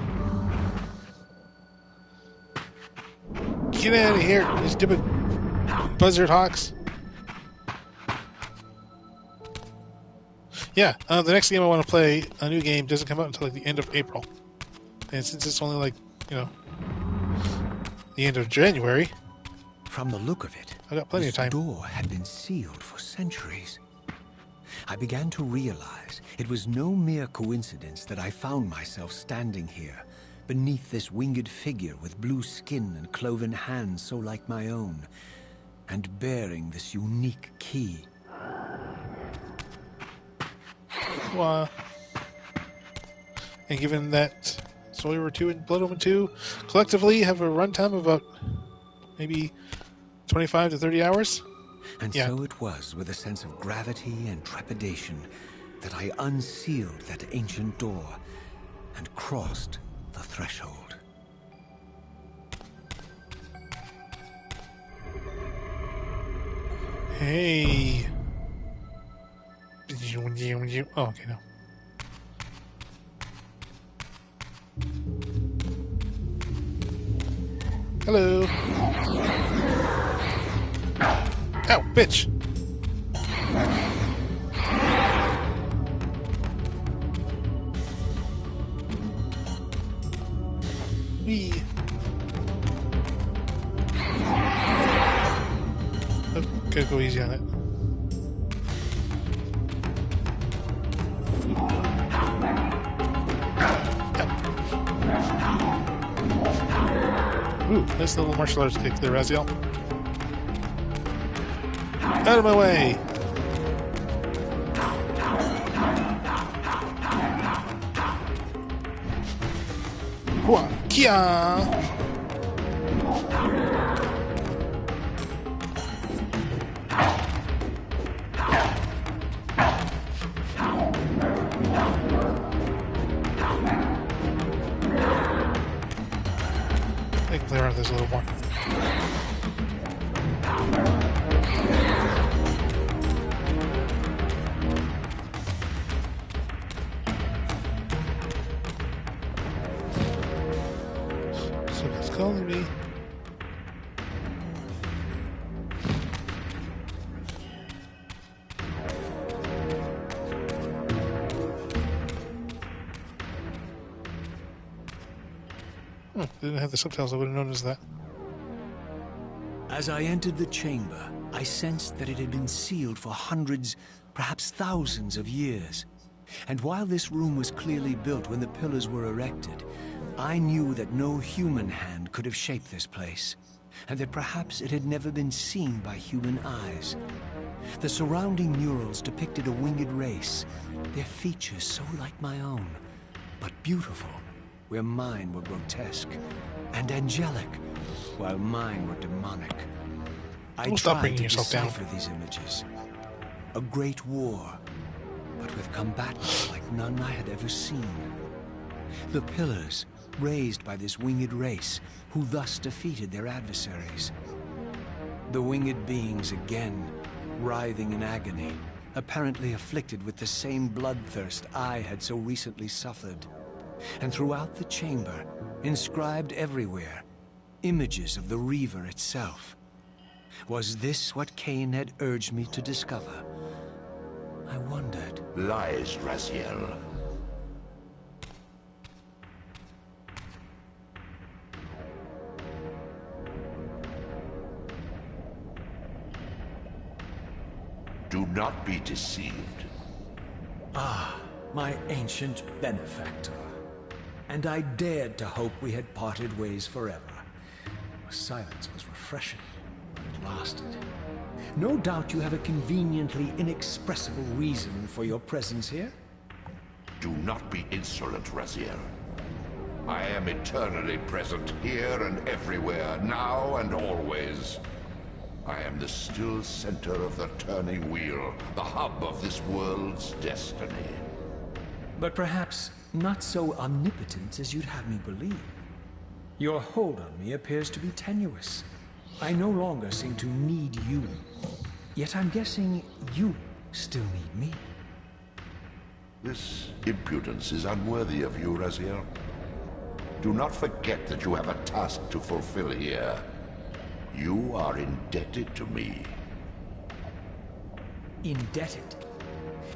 Get out of here, you stupid buzzard hawks. Yeah, the next game I want to play, a new game, doesn't come out until like the end of April. And since it's only like, you know, the end of January. From the look of it, I got plenty of time. The door had been sealed for centuries. I began to realize it was no mere coincidence that I found myself standing here, beneath this winged figure with blue skin and cloven hands so like my own, and bearing this unique key. And given that Soul Reaver 2 and Blood Omen 2 collectively have a runtime of about maybe 25 to 30 hours. And so it was with a sense of gravity and trepidation that I unsealed that ancient door and crossed the threshold. Hey. Oh, okay, no. Hello. Ow, bitch. Wee. Oh, gotta go easy on it. Ooh, nice little martial arts kick there, Raziel. Out of my way! Hua! Kia! there's a little more. Someone's calling me. Didn't have the subtitles, I would have noticed that. As I entered the chamber, I sensed that it had been sealed for hundreds, perhaps thousands of years. And while this room was clearly built when the pillars were erected, I knew that no human hand could have shaped this place, and that perhaps it had never been seen by human eyes. The surrounding murals depicted a winged race, their features so like my own, but beautiful, where mine were grotesque, and angelic, while mine were demonic. I Don't stop tried bringing to yourself down. decipher these images. A great war, but with combatants like none I had ever seen. The pillars, raised by this winged race, who thus defeated their adversaries. The winged beings again, writhing in agony, apparently afflicted with the same bloodthirst I had so recently suffered. And throughout the chamber, inscribed everywhere, images of the Reaver itself. Was this what Kain had urged me to discover? I wondered. Lies, Raziel. Do not be deceived. Ah, my ancient benefactor. And I dared to hope we had parted ways forever. Silence was refreshing, but it lasted. No doubt you have a conveniently inexpressible reason for your presence here. Do not be insolent, Raziel. I am eternally present here and everywhere, now and always. I am the still center of the turning wheel, the hub of this world's destiny. But perhaps not so omnipotent as you'd have me believe. Your hold on me appears to be tenuous. I no longer seem to need you. Yet I'm guessing you still need me. This impudence is unworthy of you, Raziel. Do not forget that you have a task to fulfill here. You are indebted to me. Indebted?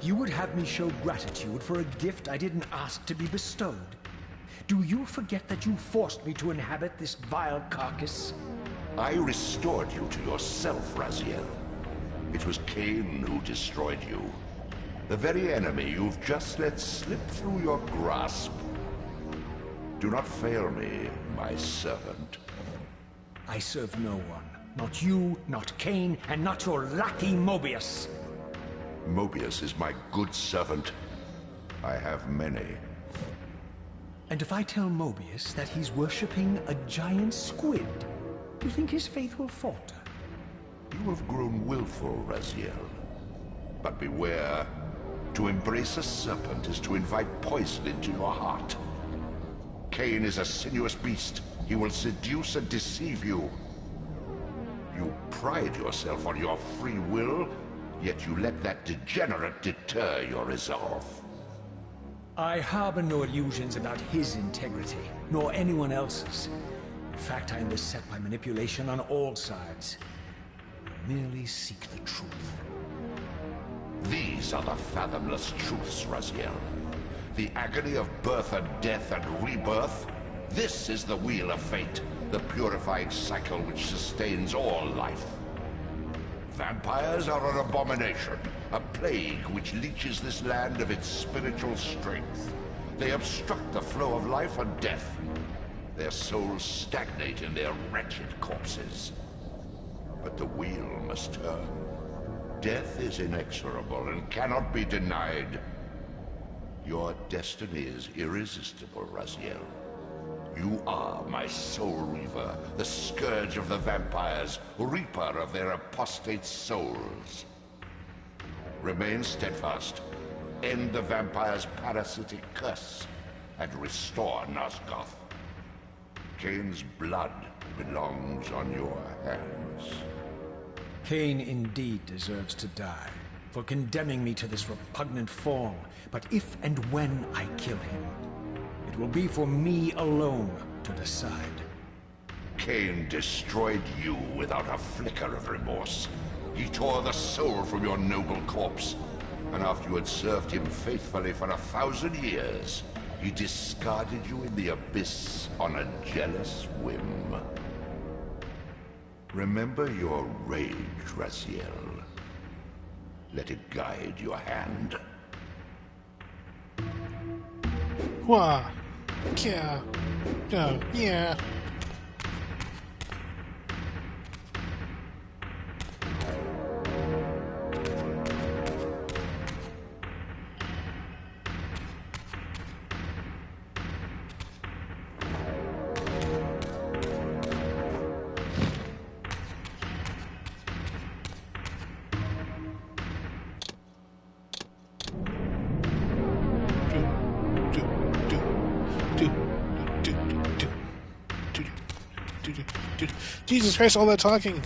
You would have me show gratitude for a gift I didn't ask to be bestowed. Do you forget that you forced me to inhabit this vile carcass? I restored you to yourself, Raziel. It was Kain who destroyed you. The very enemy you've just let slip through your grasp. Do not fail me, my servant. I serve no one. Not you, not Kain, and not your lackey Mobius. Mobius is my good servant. I have many. And if I tell Mobius that he's worshipping a giant squid, do you think his faith will falter? You have grown willful, Raziel. But beware. To embrace a serpent is to invite poison into your heart. Kain is a sinuous beast. He will seduce and deceive you. You pride yourself on your free will, yet you let that degenerate deter your resolve. I harbor no illusions about his integrity, nor anyone else's. In fact, I am beset by manipulation on all sides. I merely seek the truth. These are the fathomless truths, Raziel. The agony of birth and death and rebirth. This is the wheel of fate, the purifying cycle which sustains all life. Vampires are an abomination, a plague which leeches this land of its spiritual strength. They obstruct the flow of life and death. Their souls stagnate in their wretched corpses. But the wheel must turn. Death is inexorable and cannot be denied. Your destiny is irresistible, Raziel. You are my soul reaver, the scourge of the vampires, reaper of their apostate souls. Remain steadfast, end the vampire's parasitic curse, and restore Nosgoth. Kain's blood belongs on your hands. Kain indeed deserves to die for condemning me to this repugnant form. But if and when I kill him, it will be for me alone to decide. Kain destroyed you without a flicker of remorse. He tore the soul from your noble corpse. And after you had served him faithfully for 1,000 years, he discarded you in the abyss on a jealous whim. Remember your rage, Raziel. Let it guide your hand. Wah. Yeah. Oh, yeah. Jesus Christ, all that talking.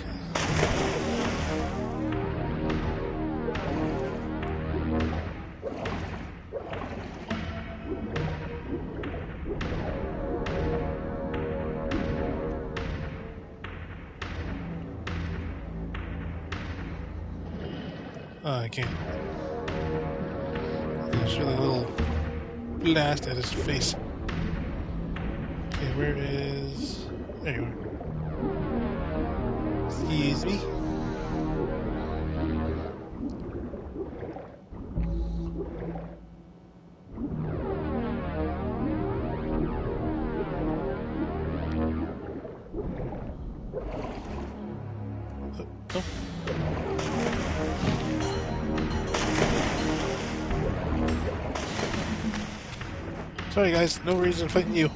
Oh, I can't. There's really a little blast at his face. Okay, where is... There you are. Excuse me. Oh. Sorry guys, no reason fighting you.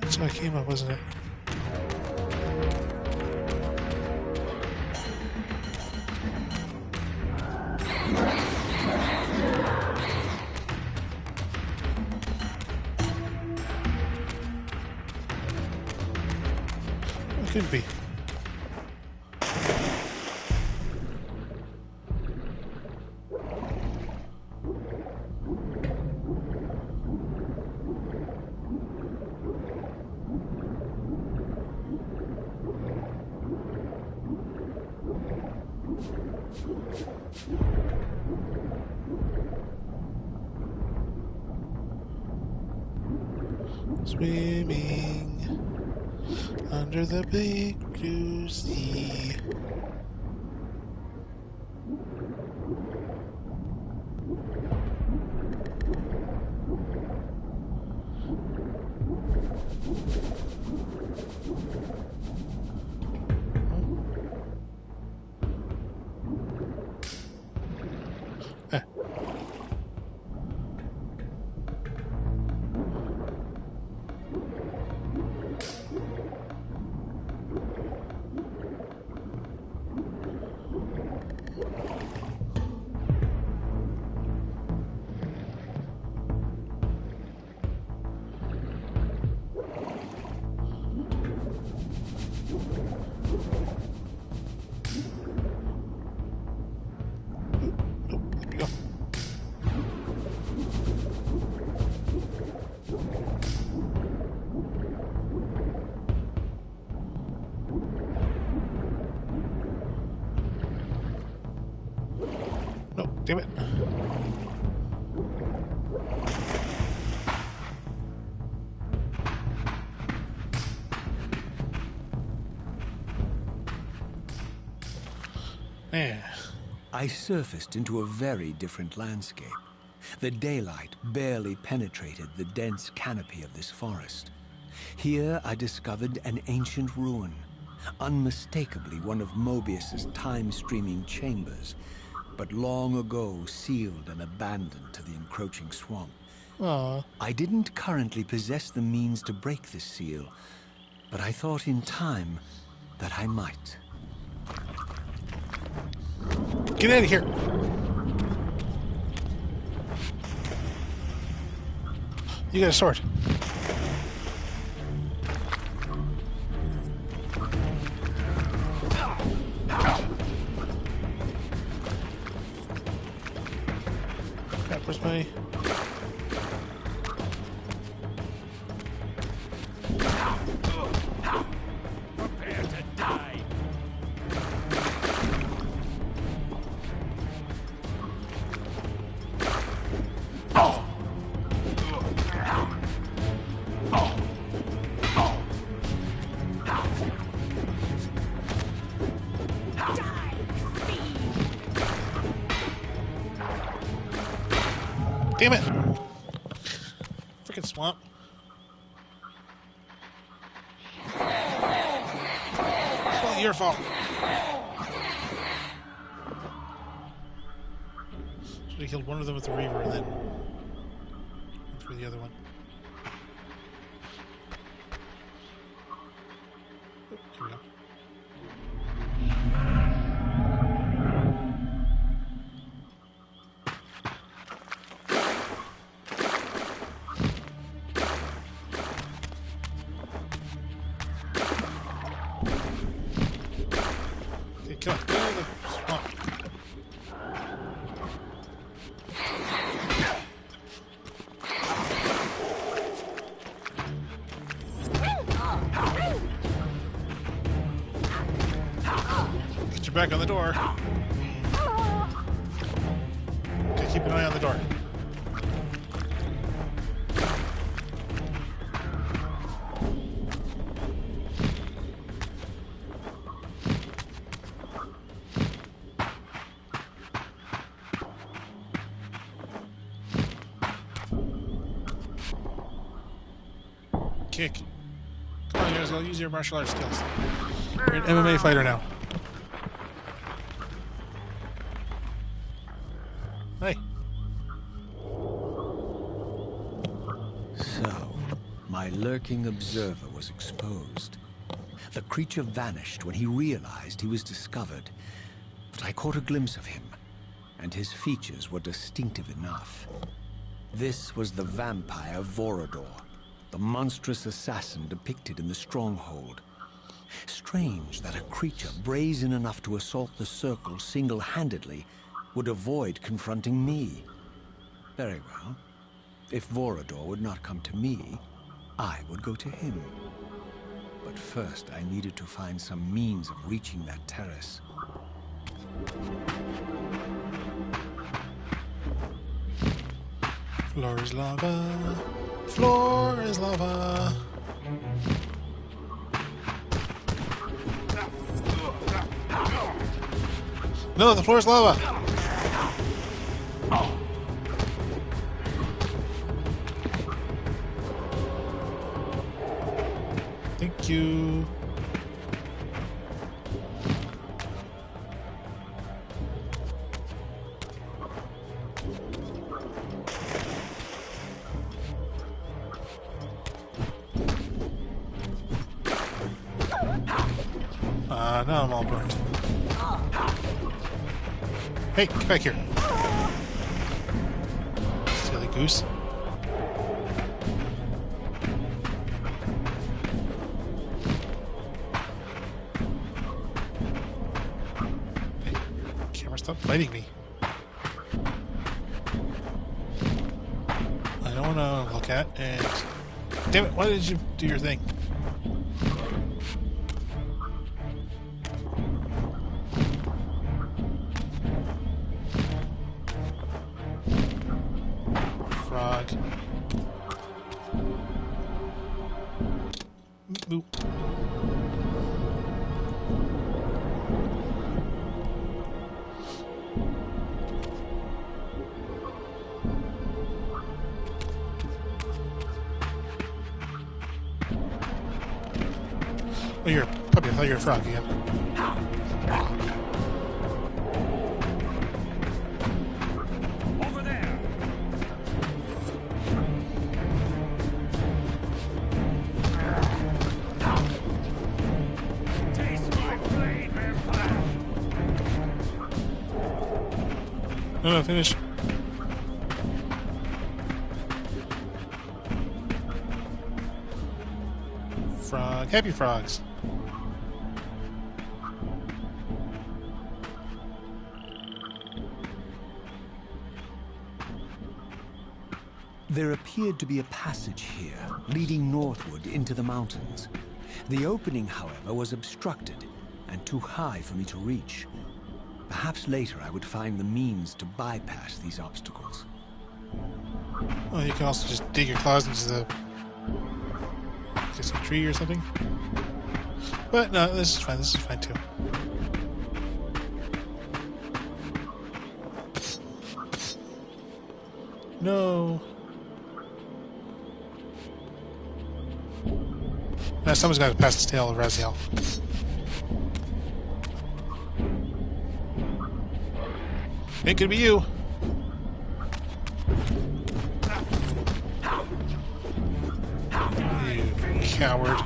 That's how I came up, wasn't it? It could be. Swimming under the big blue sea. No, damn it. Man. I surfaced into a very different landscape. The daylight barely penetrated the dense canopy of this forest. Here I discovered an ancient ruin, unmistakably one of Mobius's time-streaming chambers, but long ago sealed and abandoned to the encroaching swamp. Aw. I didn't currently possess the means to break this seal, but I thought in time that I might. Get out of here. You got a sword. Crap, where's my... Prepare to die. Damn it! Freaking swamp. It's all your fault. Should have killed one of them with the Reaver and then went through the other one. Oh, here we go. Get out of the swamp. Get your back on the door. Okay, keep an eye on the door. Kick. Come on, guys, I'll use your martial arts skills. You're an MMA fighter now. Hey. So, my lurking observer was exposed. The creature vanished when he realized he was discovered, but I caught a glimpse of him, and his features were distinctive enough. This was the vampire Vorador, the monstrous assassin depicted in the stronghold. Strange that a creature brazen enough to assault the circle single-handedly would avoid confronting me. Very well. If Vorador would not come to me, I would go to him. But first, I needed to find some means of reaching that terrace. Floor is lava. Floor is lava. No, the floor is lava. Thank you. Now I'm all burnt. Hey, get back here. Silly goose. Hey, camera, stop fighting me. I don't want to look at, and... Damn it, why did you do your thing? Oh, you're a puppy. I thought you were a frog again. Over there! Taste my blade, vampire! No, finish. Frog. Happy frogs. There appeared to be a passage here, leading northward into the mountains. The opening, however, was obstructed and too high for me to reach. Perhaps later I would find the means to bypass these obstacles. Oh, you can also just dig your claws into the tree or something. But no, this is fine. This is fine too. No. Now someone's got to pass the tail of Raziel. It could be you. You coward.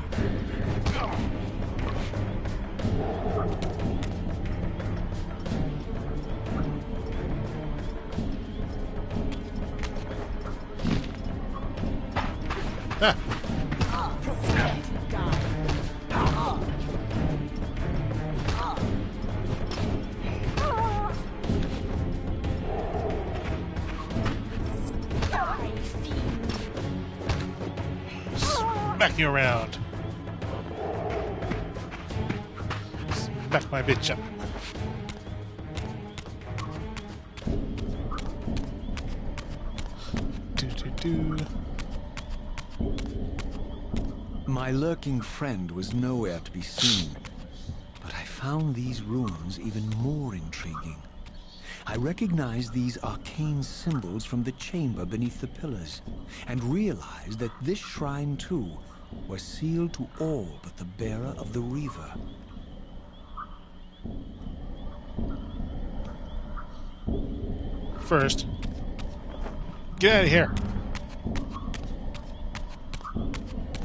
Ah. Smack you around. Smack my bitch up. Do. My lurking friend was nowhere to be seen, but I found these ruins even more intriguing. I recognized these arcane symbols from the chamber beneath the pillars, and realized that this shrine, too, was sealed to all but the bearer of the Reaver. First, get out of here.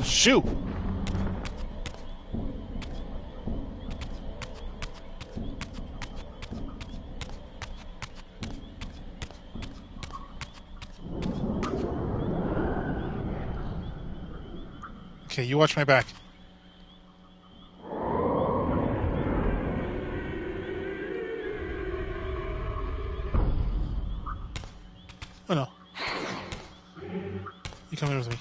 Shoot! Okay, you watch my back. Oh no. You come in with me.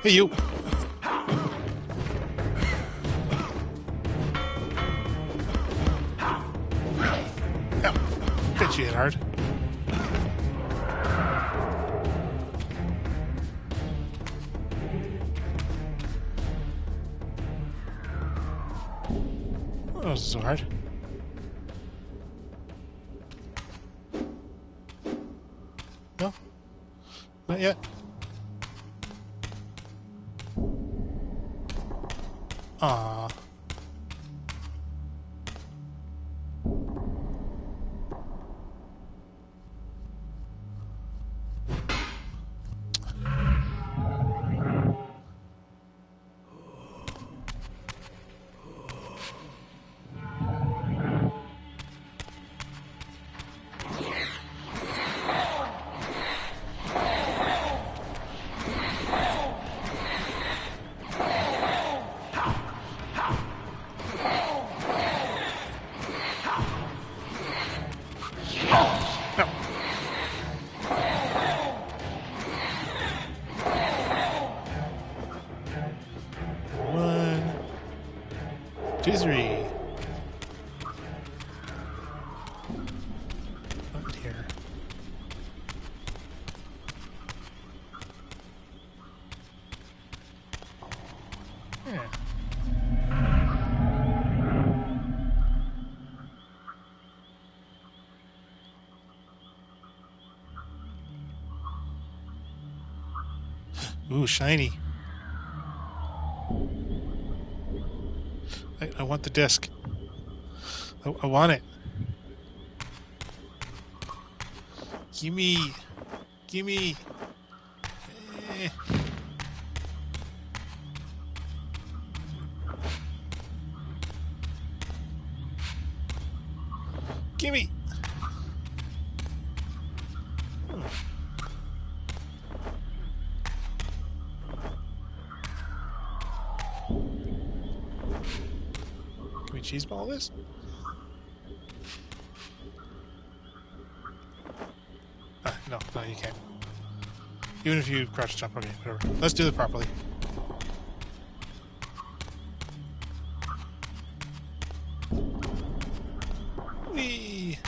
Hey, you! Ow. Bitch, you hit hard. Oh, that wasn't so hard. No? Not yet. Aww. Ooh, shiny. I want the disc. I want it. Gimme. Gimme. Eh. Gimme. Can we cheese ball this? No, you can't. Even if you crouch jump, okay, whatever. Let's do it properly. Whee!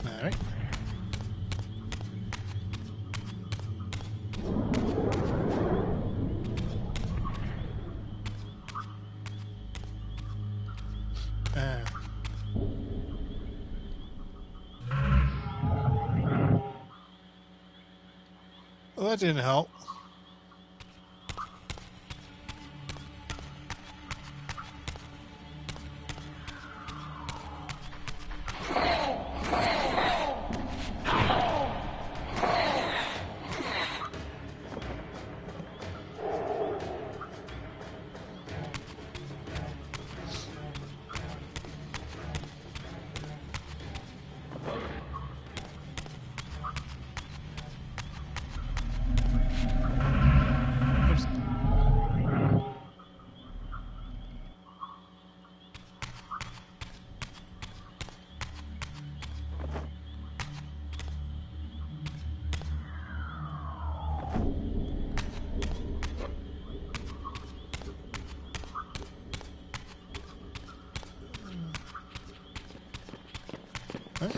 Alright. Well, that didn't help.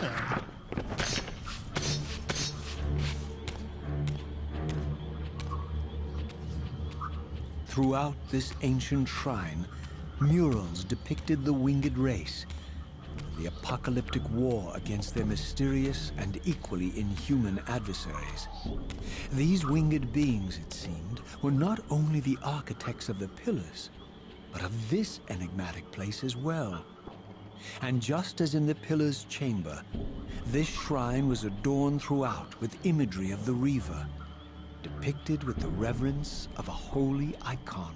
Ah. Throughout this ancient shrine, murals depicted the winged race, the apocalyptic war against their mysterious and equally inhuman adversaries. These winged beings, it seemed, were not only the architects of the pillars, but of this enigmatic place as well. And just as in the pillar's chamber, this shrine was adorned throughout with imagery of the Reaver, depicted with the reverence of a holy icon.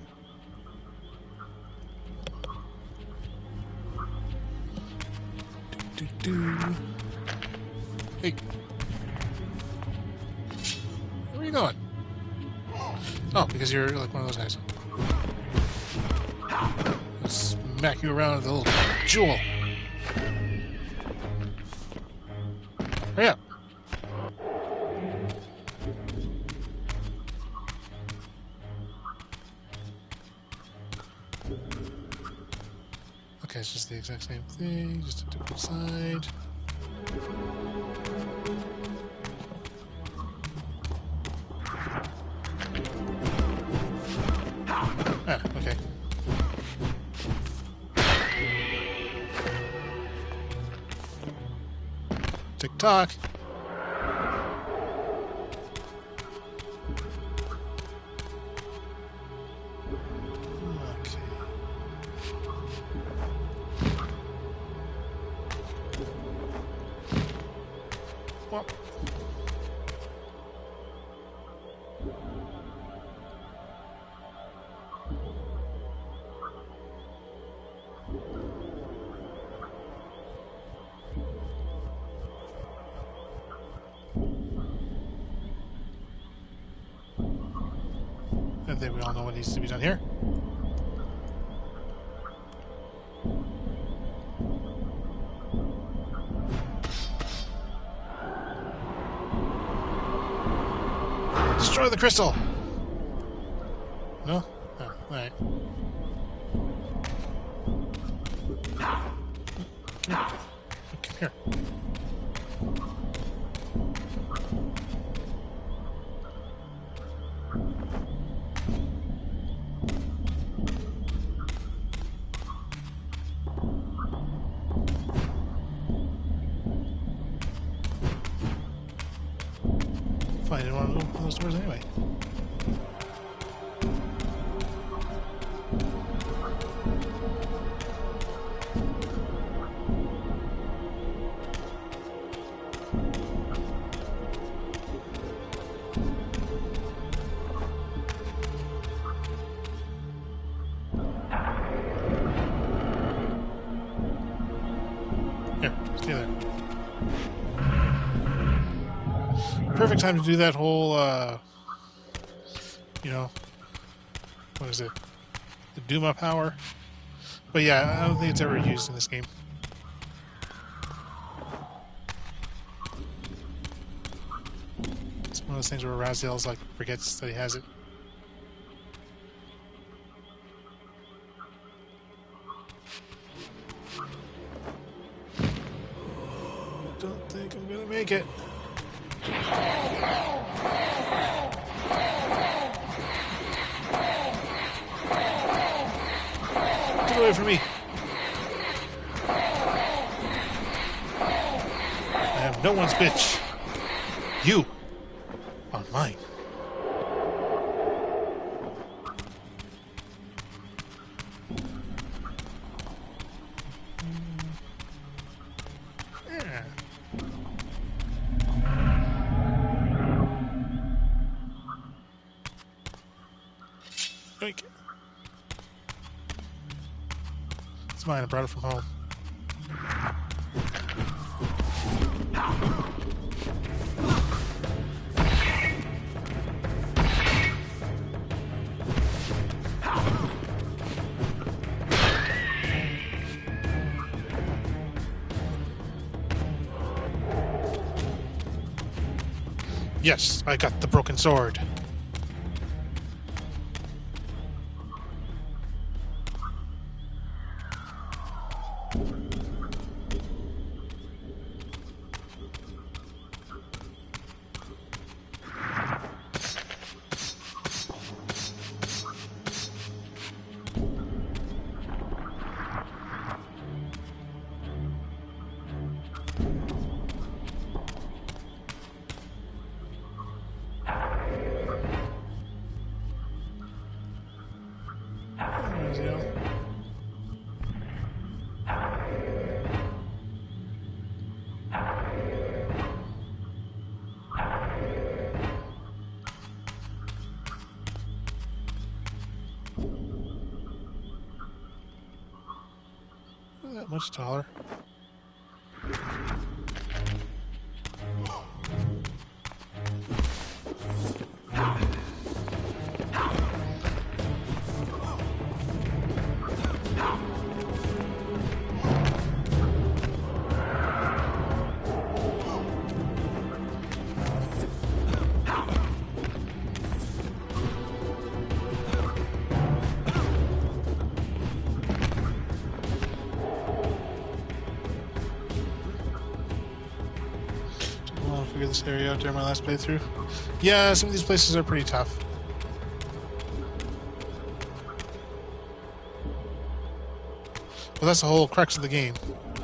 Hey. Where are you going? Oh, because you're like one of those guys. I'll smack you around with a little jewel. Hurry up. Okay, it's just the exact same thing, just a different side. Ah, okay. Tick-tock. Well. I think we all know what needs to be done here. Destroy the crystal! No? Oh, alright. Come here. I didn't want to open those doors anyway. Here, stay there. Perfect time to do that whole, you know, what is it? The Duma power. But yeah, I don't think it's ever used in this game. It's one of those things where Raziel's like forgets that he has it. Don't think I'm gonna make it. Get away from me. I have no one's bitch. You are mine. Yeah. Yoink. It's mine. I brought it from home. Yes, I got the broken sword. Not that much taller. Figure this area out during my last playthrough. Yeah, some of these places are pretty tough. Well, that's the whole crux of the game. The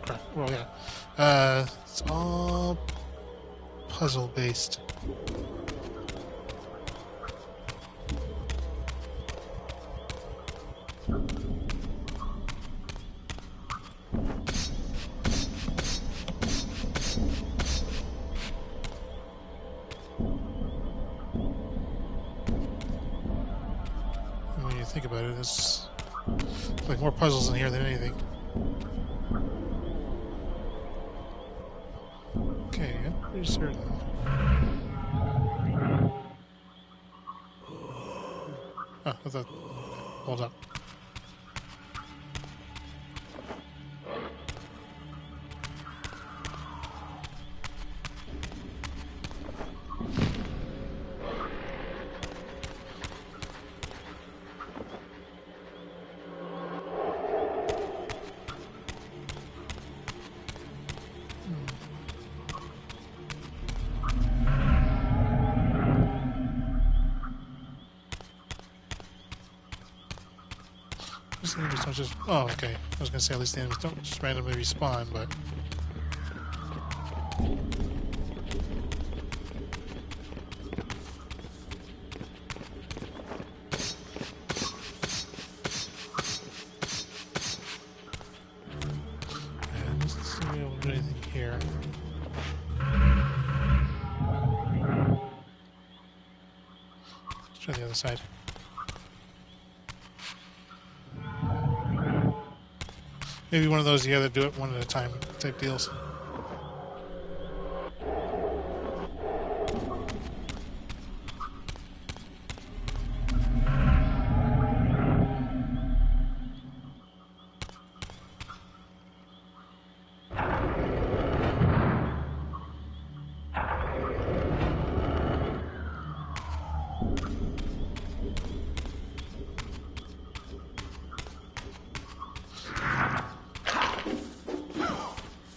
crux. Well, yeah. It's all puzzle based. When you think about it, it's like more puzzles in here than anything. Okay, I'm pretty certain. Oh, I thought. Hold up. These enemies don't just... Oh, okay. I was gonna say at least the enemies don't just randomly respawn, but... Try the other side. Maybe one of those you gotta do it one at a time type deals.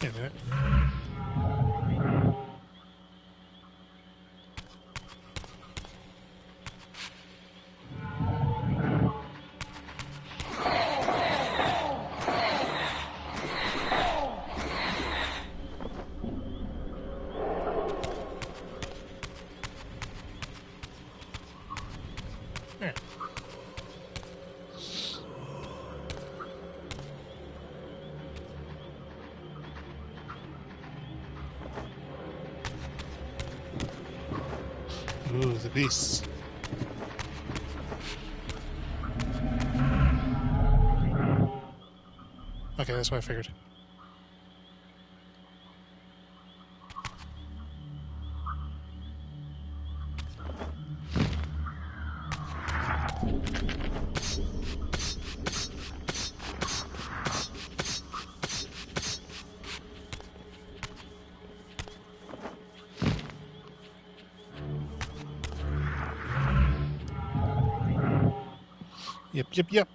Wait a minute. There. Ooh, the beasts. Okay, that's what I figured. Yep.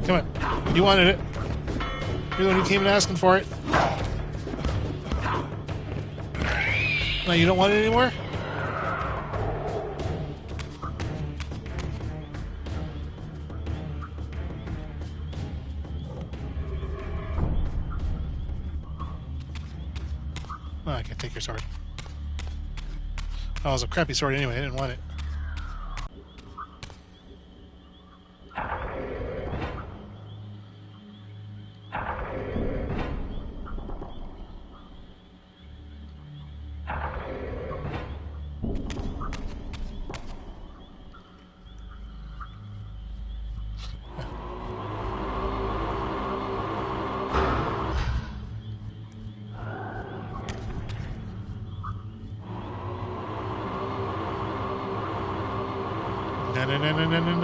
Come on. You wanted it. You're the one who came in asking for it. Now you don't want it anymore? Oh, I can take your sword. Oh, it was a crappy sword anyway. I didn't want it.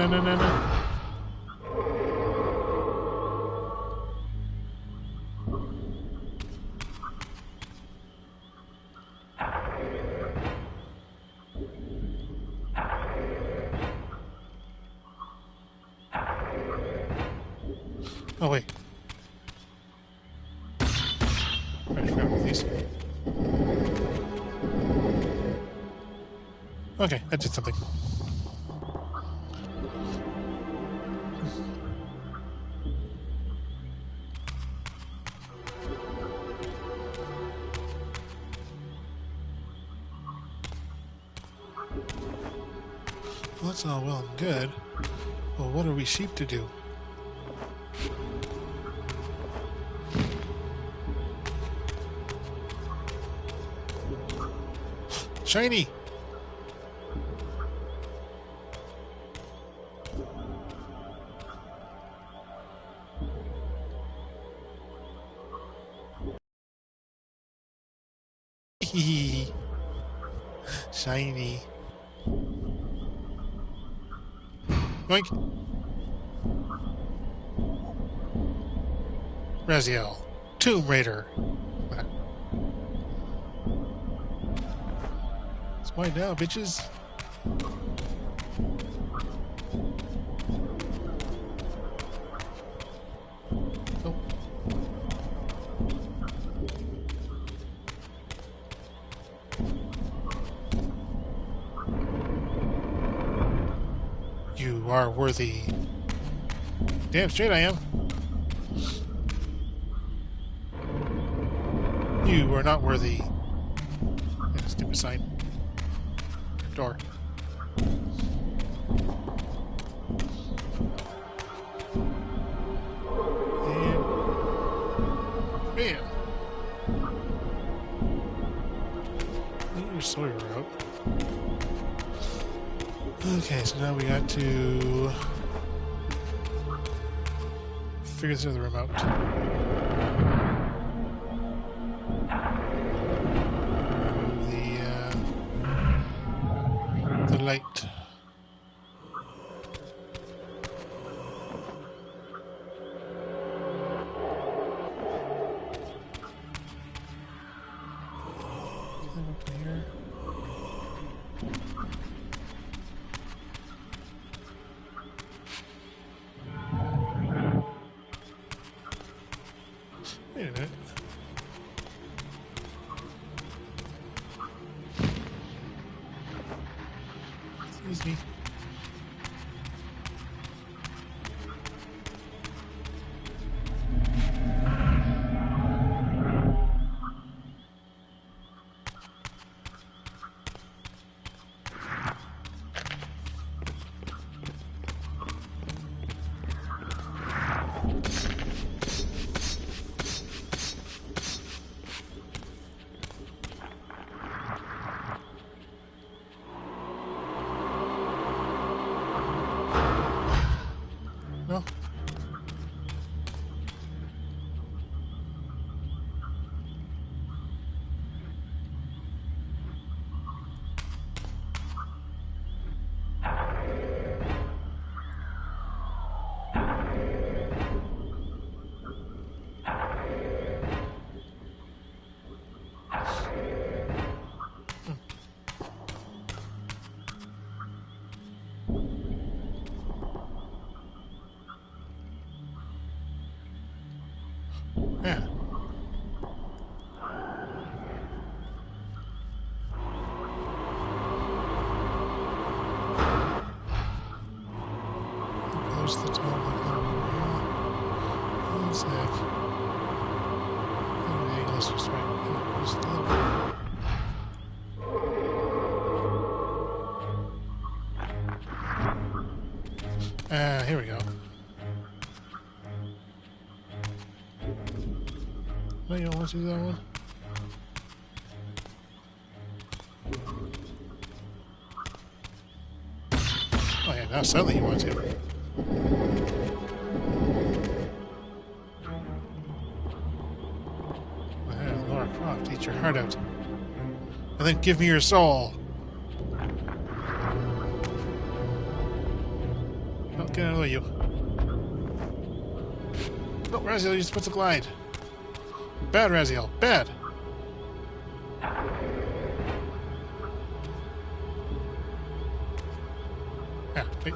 No. Oh, wait. I forgot about these. Okay, that did something. Well, that's all well and good. Well, what are we sheep to do? Shiny! Shiny. Yoink. Raziel. Tomb Raider. It's white now, bitches. Oh. You are worthy. Damn straight I am. You are not worthy. Stupid sign. Door. And bam. Get your Sawyer out. Okay, so now we got to figure this other room out. The light. Climb up here. Wait a minute. Excuse me. No. Yeah. There's the top of one sec. Okay, let's just right. Just a little bit. Here we go. No, you don't want to do that one? Oh yeah, now suddenly you want to. Laura Croft, eat your heart out. And then give me your soul. Oh, get out of the way, you. No, Raziel, you're supposed to glide. Bad, Raziel, bad. Yeah, wait.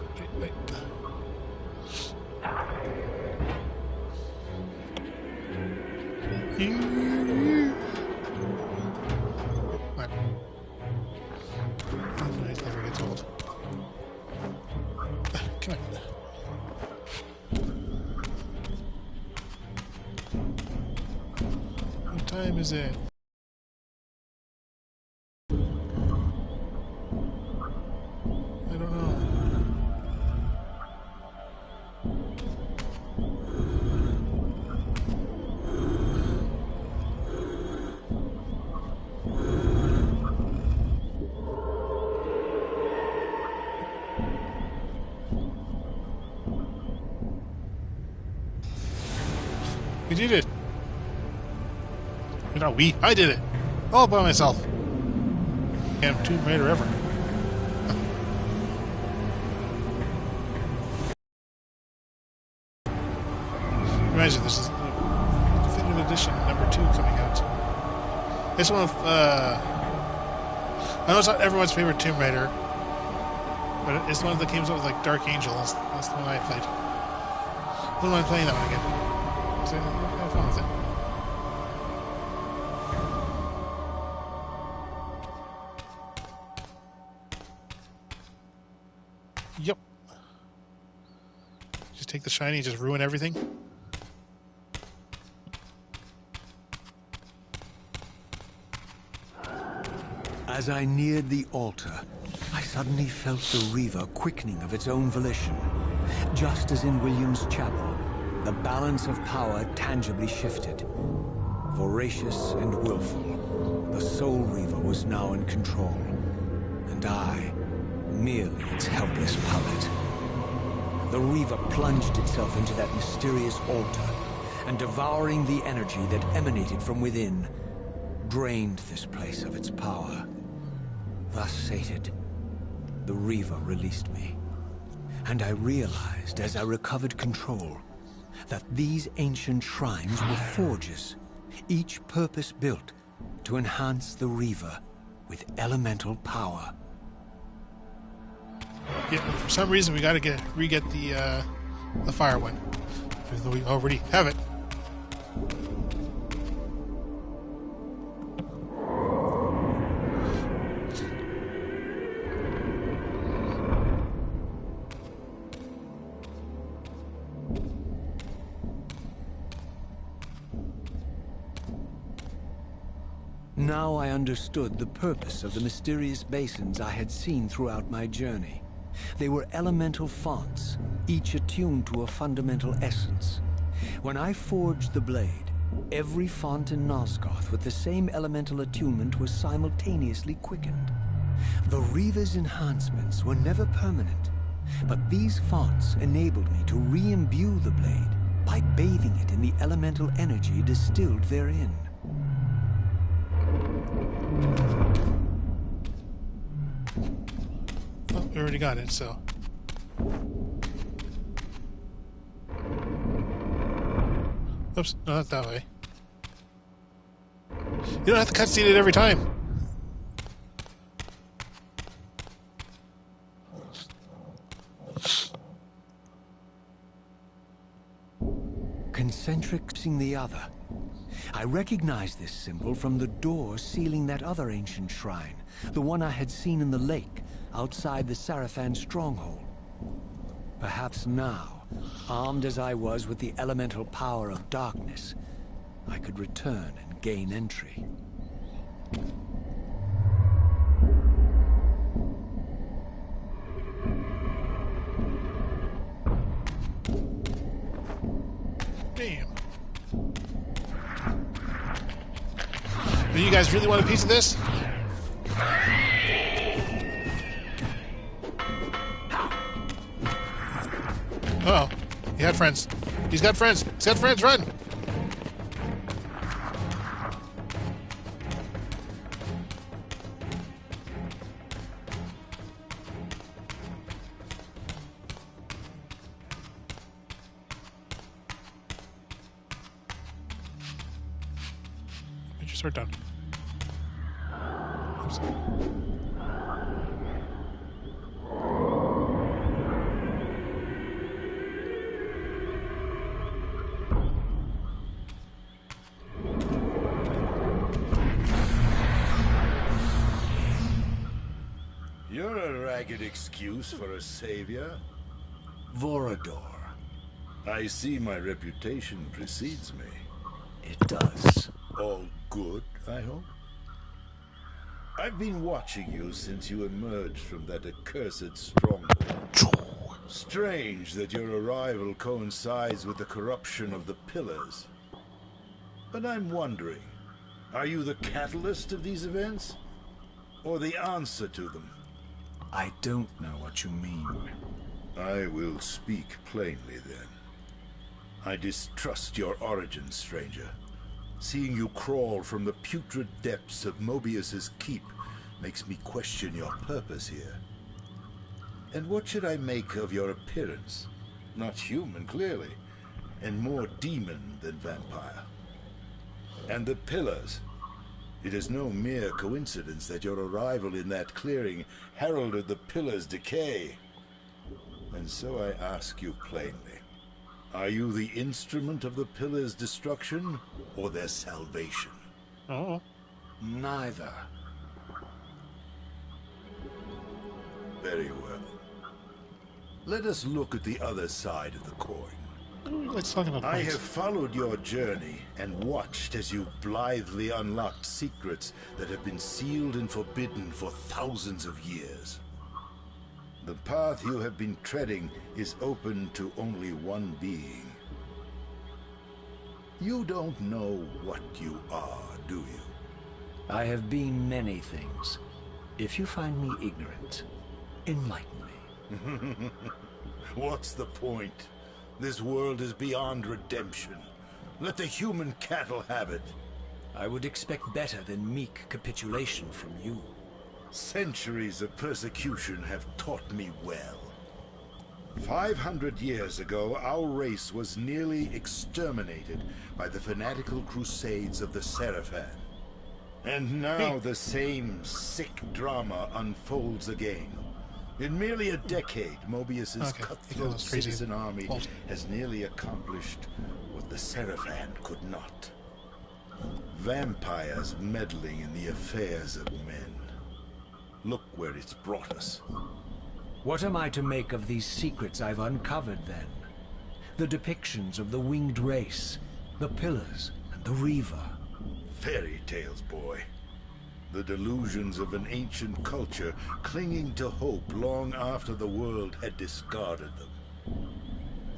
What? Noise never gets old. Come on. What time is it? I don't know. We did it! Not we, I did it! All by myself! Damn Tomb Raider ever. Imagine this is definitive edition #2 coming out. It's one of I know it's not everyone's favorite Tomb Raider, but it's one of the games that was like Dark Angel. That's the one I played. I don't mind playing that one again. So I have fun with it. Yep. Just take take the shiny and just ruin everything? As I neared the altar, I suddenly felt the Reaver quickening of its own volition. Just as in William's chapel, the balance of power tangibly shifted. Voracious and willful, the Soul Reaver was now in control, and I, merely its helpless puppet. The Reaver plunged itself into that mysterious altar, and devouring the energy that emanated from within, drained this place of its power. Thus sated, the Reaver released me, and I realized as I recovered control that these ancient shrines were forges, each purpose-built to enhance the Reaver with elemental power. Yeah, for some reason we gotta re-get the fire one, even though we already have it. Now I understood the purpose of the mysterious basins I had seen throughout my journey. They were elemental fonts, each attuned to a fundamental essence. When I forged the blade, every font in Nosgoth with the same elemental attunement was simultaneously quickened. The Reaver's enhancements were never permanent, but these fonts enabled me to re-imbue the blade by bathing it in the elemental energy distilled therein. Well, we already got it, so. Oops, no, not that way. You don't have to cutscene it every time. Concentric seeing the other. I recognized this symbol from the door sealing that other ancient shrine, the one I had seen in the lake outside the Sarafan stronghold. Perhaps now, armed as I was with the elemental power of darkness, I could return and gain entry. Damn. Do you guys really want a piece of this? Uh oh, he had friends. He's got friends. He's got friends. Run! Get your sword done. Oops. You're a ragged excuse for a savior. Vorador. I see my reputation precedes me. It does. All good, I hope? I've been watching you since you emerged from that accursed stronghold. Strange that your arrival coincides with the corruption of the Pillars. But I'm wondering, are you the catalyst of these events? Or the answer to them? I don't know what you mean. I will speak plainly then. I distrust your origin, stranger. Seeing you crawl from the putrid depths of Mobius's keep makes me question your purpose here. And what should I make of your appearance? Not human, clearly, and more demon than vampire. And the Pillars. It is no mere coincidence that your arrival in that clearing heralded the Pillars' decay. And so I ask you plainly, are you the instrument of the Pillars' destruction, or their salvation? Oh. Neither. Very well. Let us look at the other side of the coin. Let's talk about I points. have followed your journey and watched as you blithely unlocked secrets that have been sealed and forbidden for thousands of years. The path you have been treading is open to only one being. You don't know what you are, do you? I have been many things. If you find me ignorant, enlighten me. What's the point? This world is beyond redemption. Let the human cattle have it. I would expect better than meek capitulation from you. Centuries of persecution have taught me well. 500 years ago, our race was nearly exterminated by the fanatical crusades of the Seraphan. And now the same sick drama unfolds again. In merely a decade, Mobius's cutthroat citizen army has nearly accomplished what the Seraphan could not. Vampires meddling in the affairs of men. Look where it's brought us. What am I to make of these secrets I've uncovered, then? The depictions of the winged race, the pillars, and the Reaver. Fairy tales, boy. The delusions of an ancient culture clinging to hope long after the world had discarded them.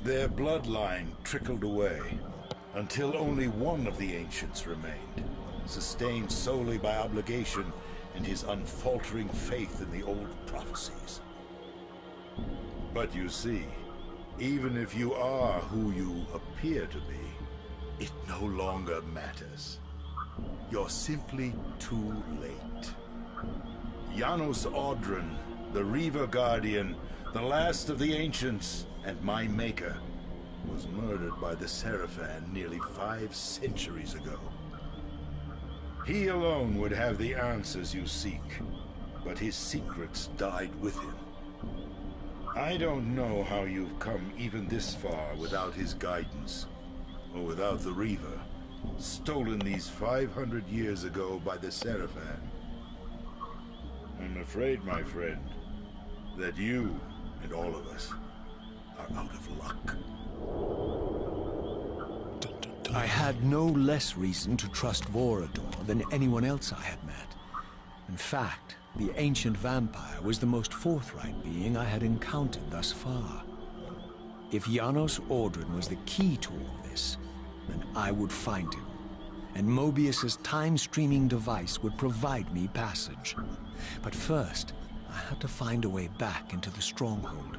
Their bloodline trickled away, until only one of the ancients remained, sustained solely by obligation and his unfaltering faith in the old prophecies. But you see, even if you are who you appear to be, it no longer matters. You're simply too late. Janos Audron, the Reaver Guardian, the last of the ancients, and my maker, was murdered by the Seraphan nearly 5 centuries ago. He alone would have the answers you seek, but his secrets died with him. I don't know how you've come even this far without his guidance, or without the Reaver, stolen these 500 years ago by the Seraphan. I'm afraid, my friend, that you and all of us are out of luck. I had no less reason to trust Vorador than anyone else I had met. In fact, the ancient vampire was the most forthright being I had encountered thus far. If Janos Audron was the key to all this, then I would find him, and Mobius's time-streaming device would provide me passage. But first, I had to find a way back into the stronghold,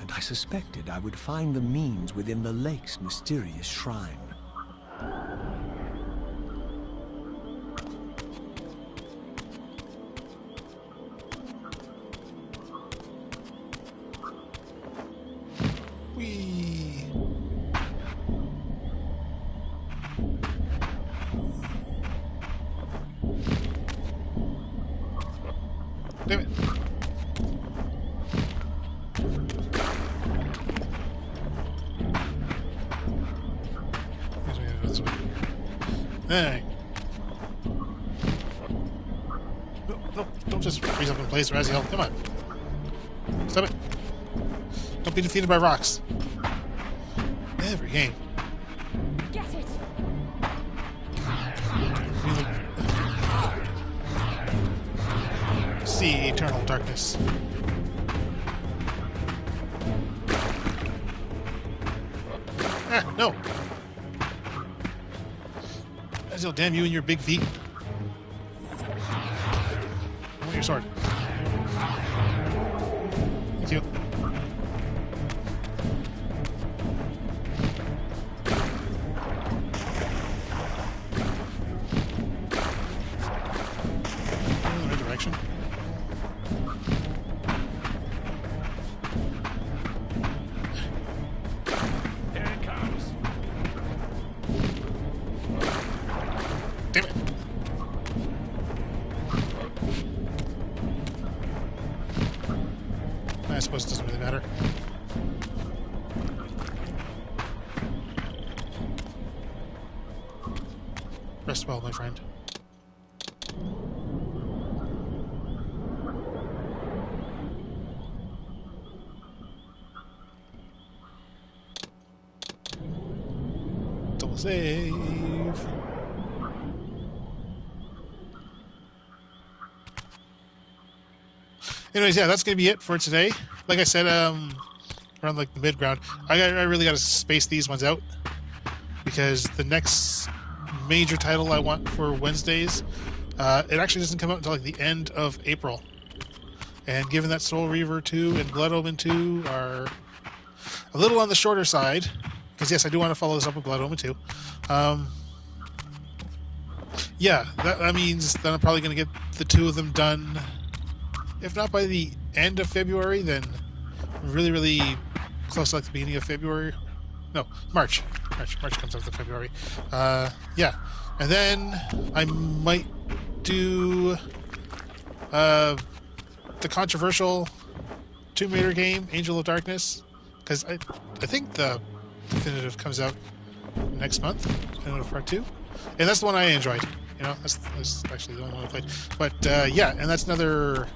and I suspected I would find the means within the lake's mysterious shrine. Whee! Damn it. This way. Hey. No, don't just freeze up in place, Raziel. Come on. Stop it. Don't be defeated by rocks. Every game. Get it! See eternal darkness. Ah, no! Raziel, damn you and your big feet. I want your sword. Thank you. In the right direction. Here it comes. Damn it! I suppose it doesn't really matter. Rest well, my friend. we'll save. Anyways, yeah, that's gonna be it for today. Like I said, around like the mid round, I really got to space these ones out because the next major title I want for Wednesdays, it actually doesn't come out until like the end of April. And given that Soul Reaver 2 and Blood Omen 2 are a little on the shorter side, because yes, I do want to follow this up with Blood Omen 2. Yeah, that means that I'm probably going to get the two of them done, if not by the end of February, then really, really close to like the beginning of February. No, March. March comes after February. Yeah. And then I might do the controversial Tomb Raider game, Angel of Darkness, because I think the definitive comes out next month, Definitive Part 2. And that's the one I enjoyed. You know, that's actually the only one I played. But yeah, and that's another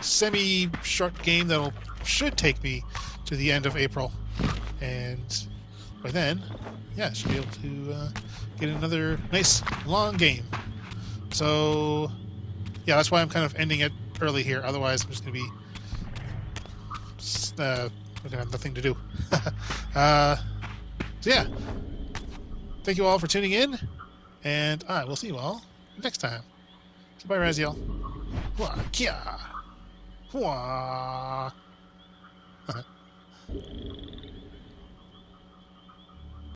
semi-short game that should take me to the end of April. And by then, yeah, I should be able to get another nice long game. So, yeah, that's why I'm kind of ending it early here. Otherwise, I'm just going to be we're going to have nothing to do. So, yeah, thank you all for tuning in, and I will see you all next time. Goodbye, Raziel. Hua, kia. Hua.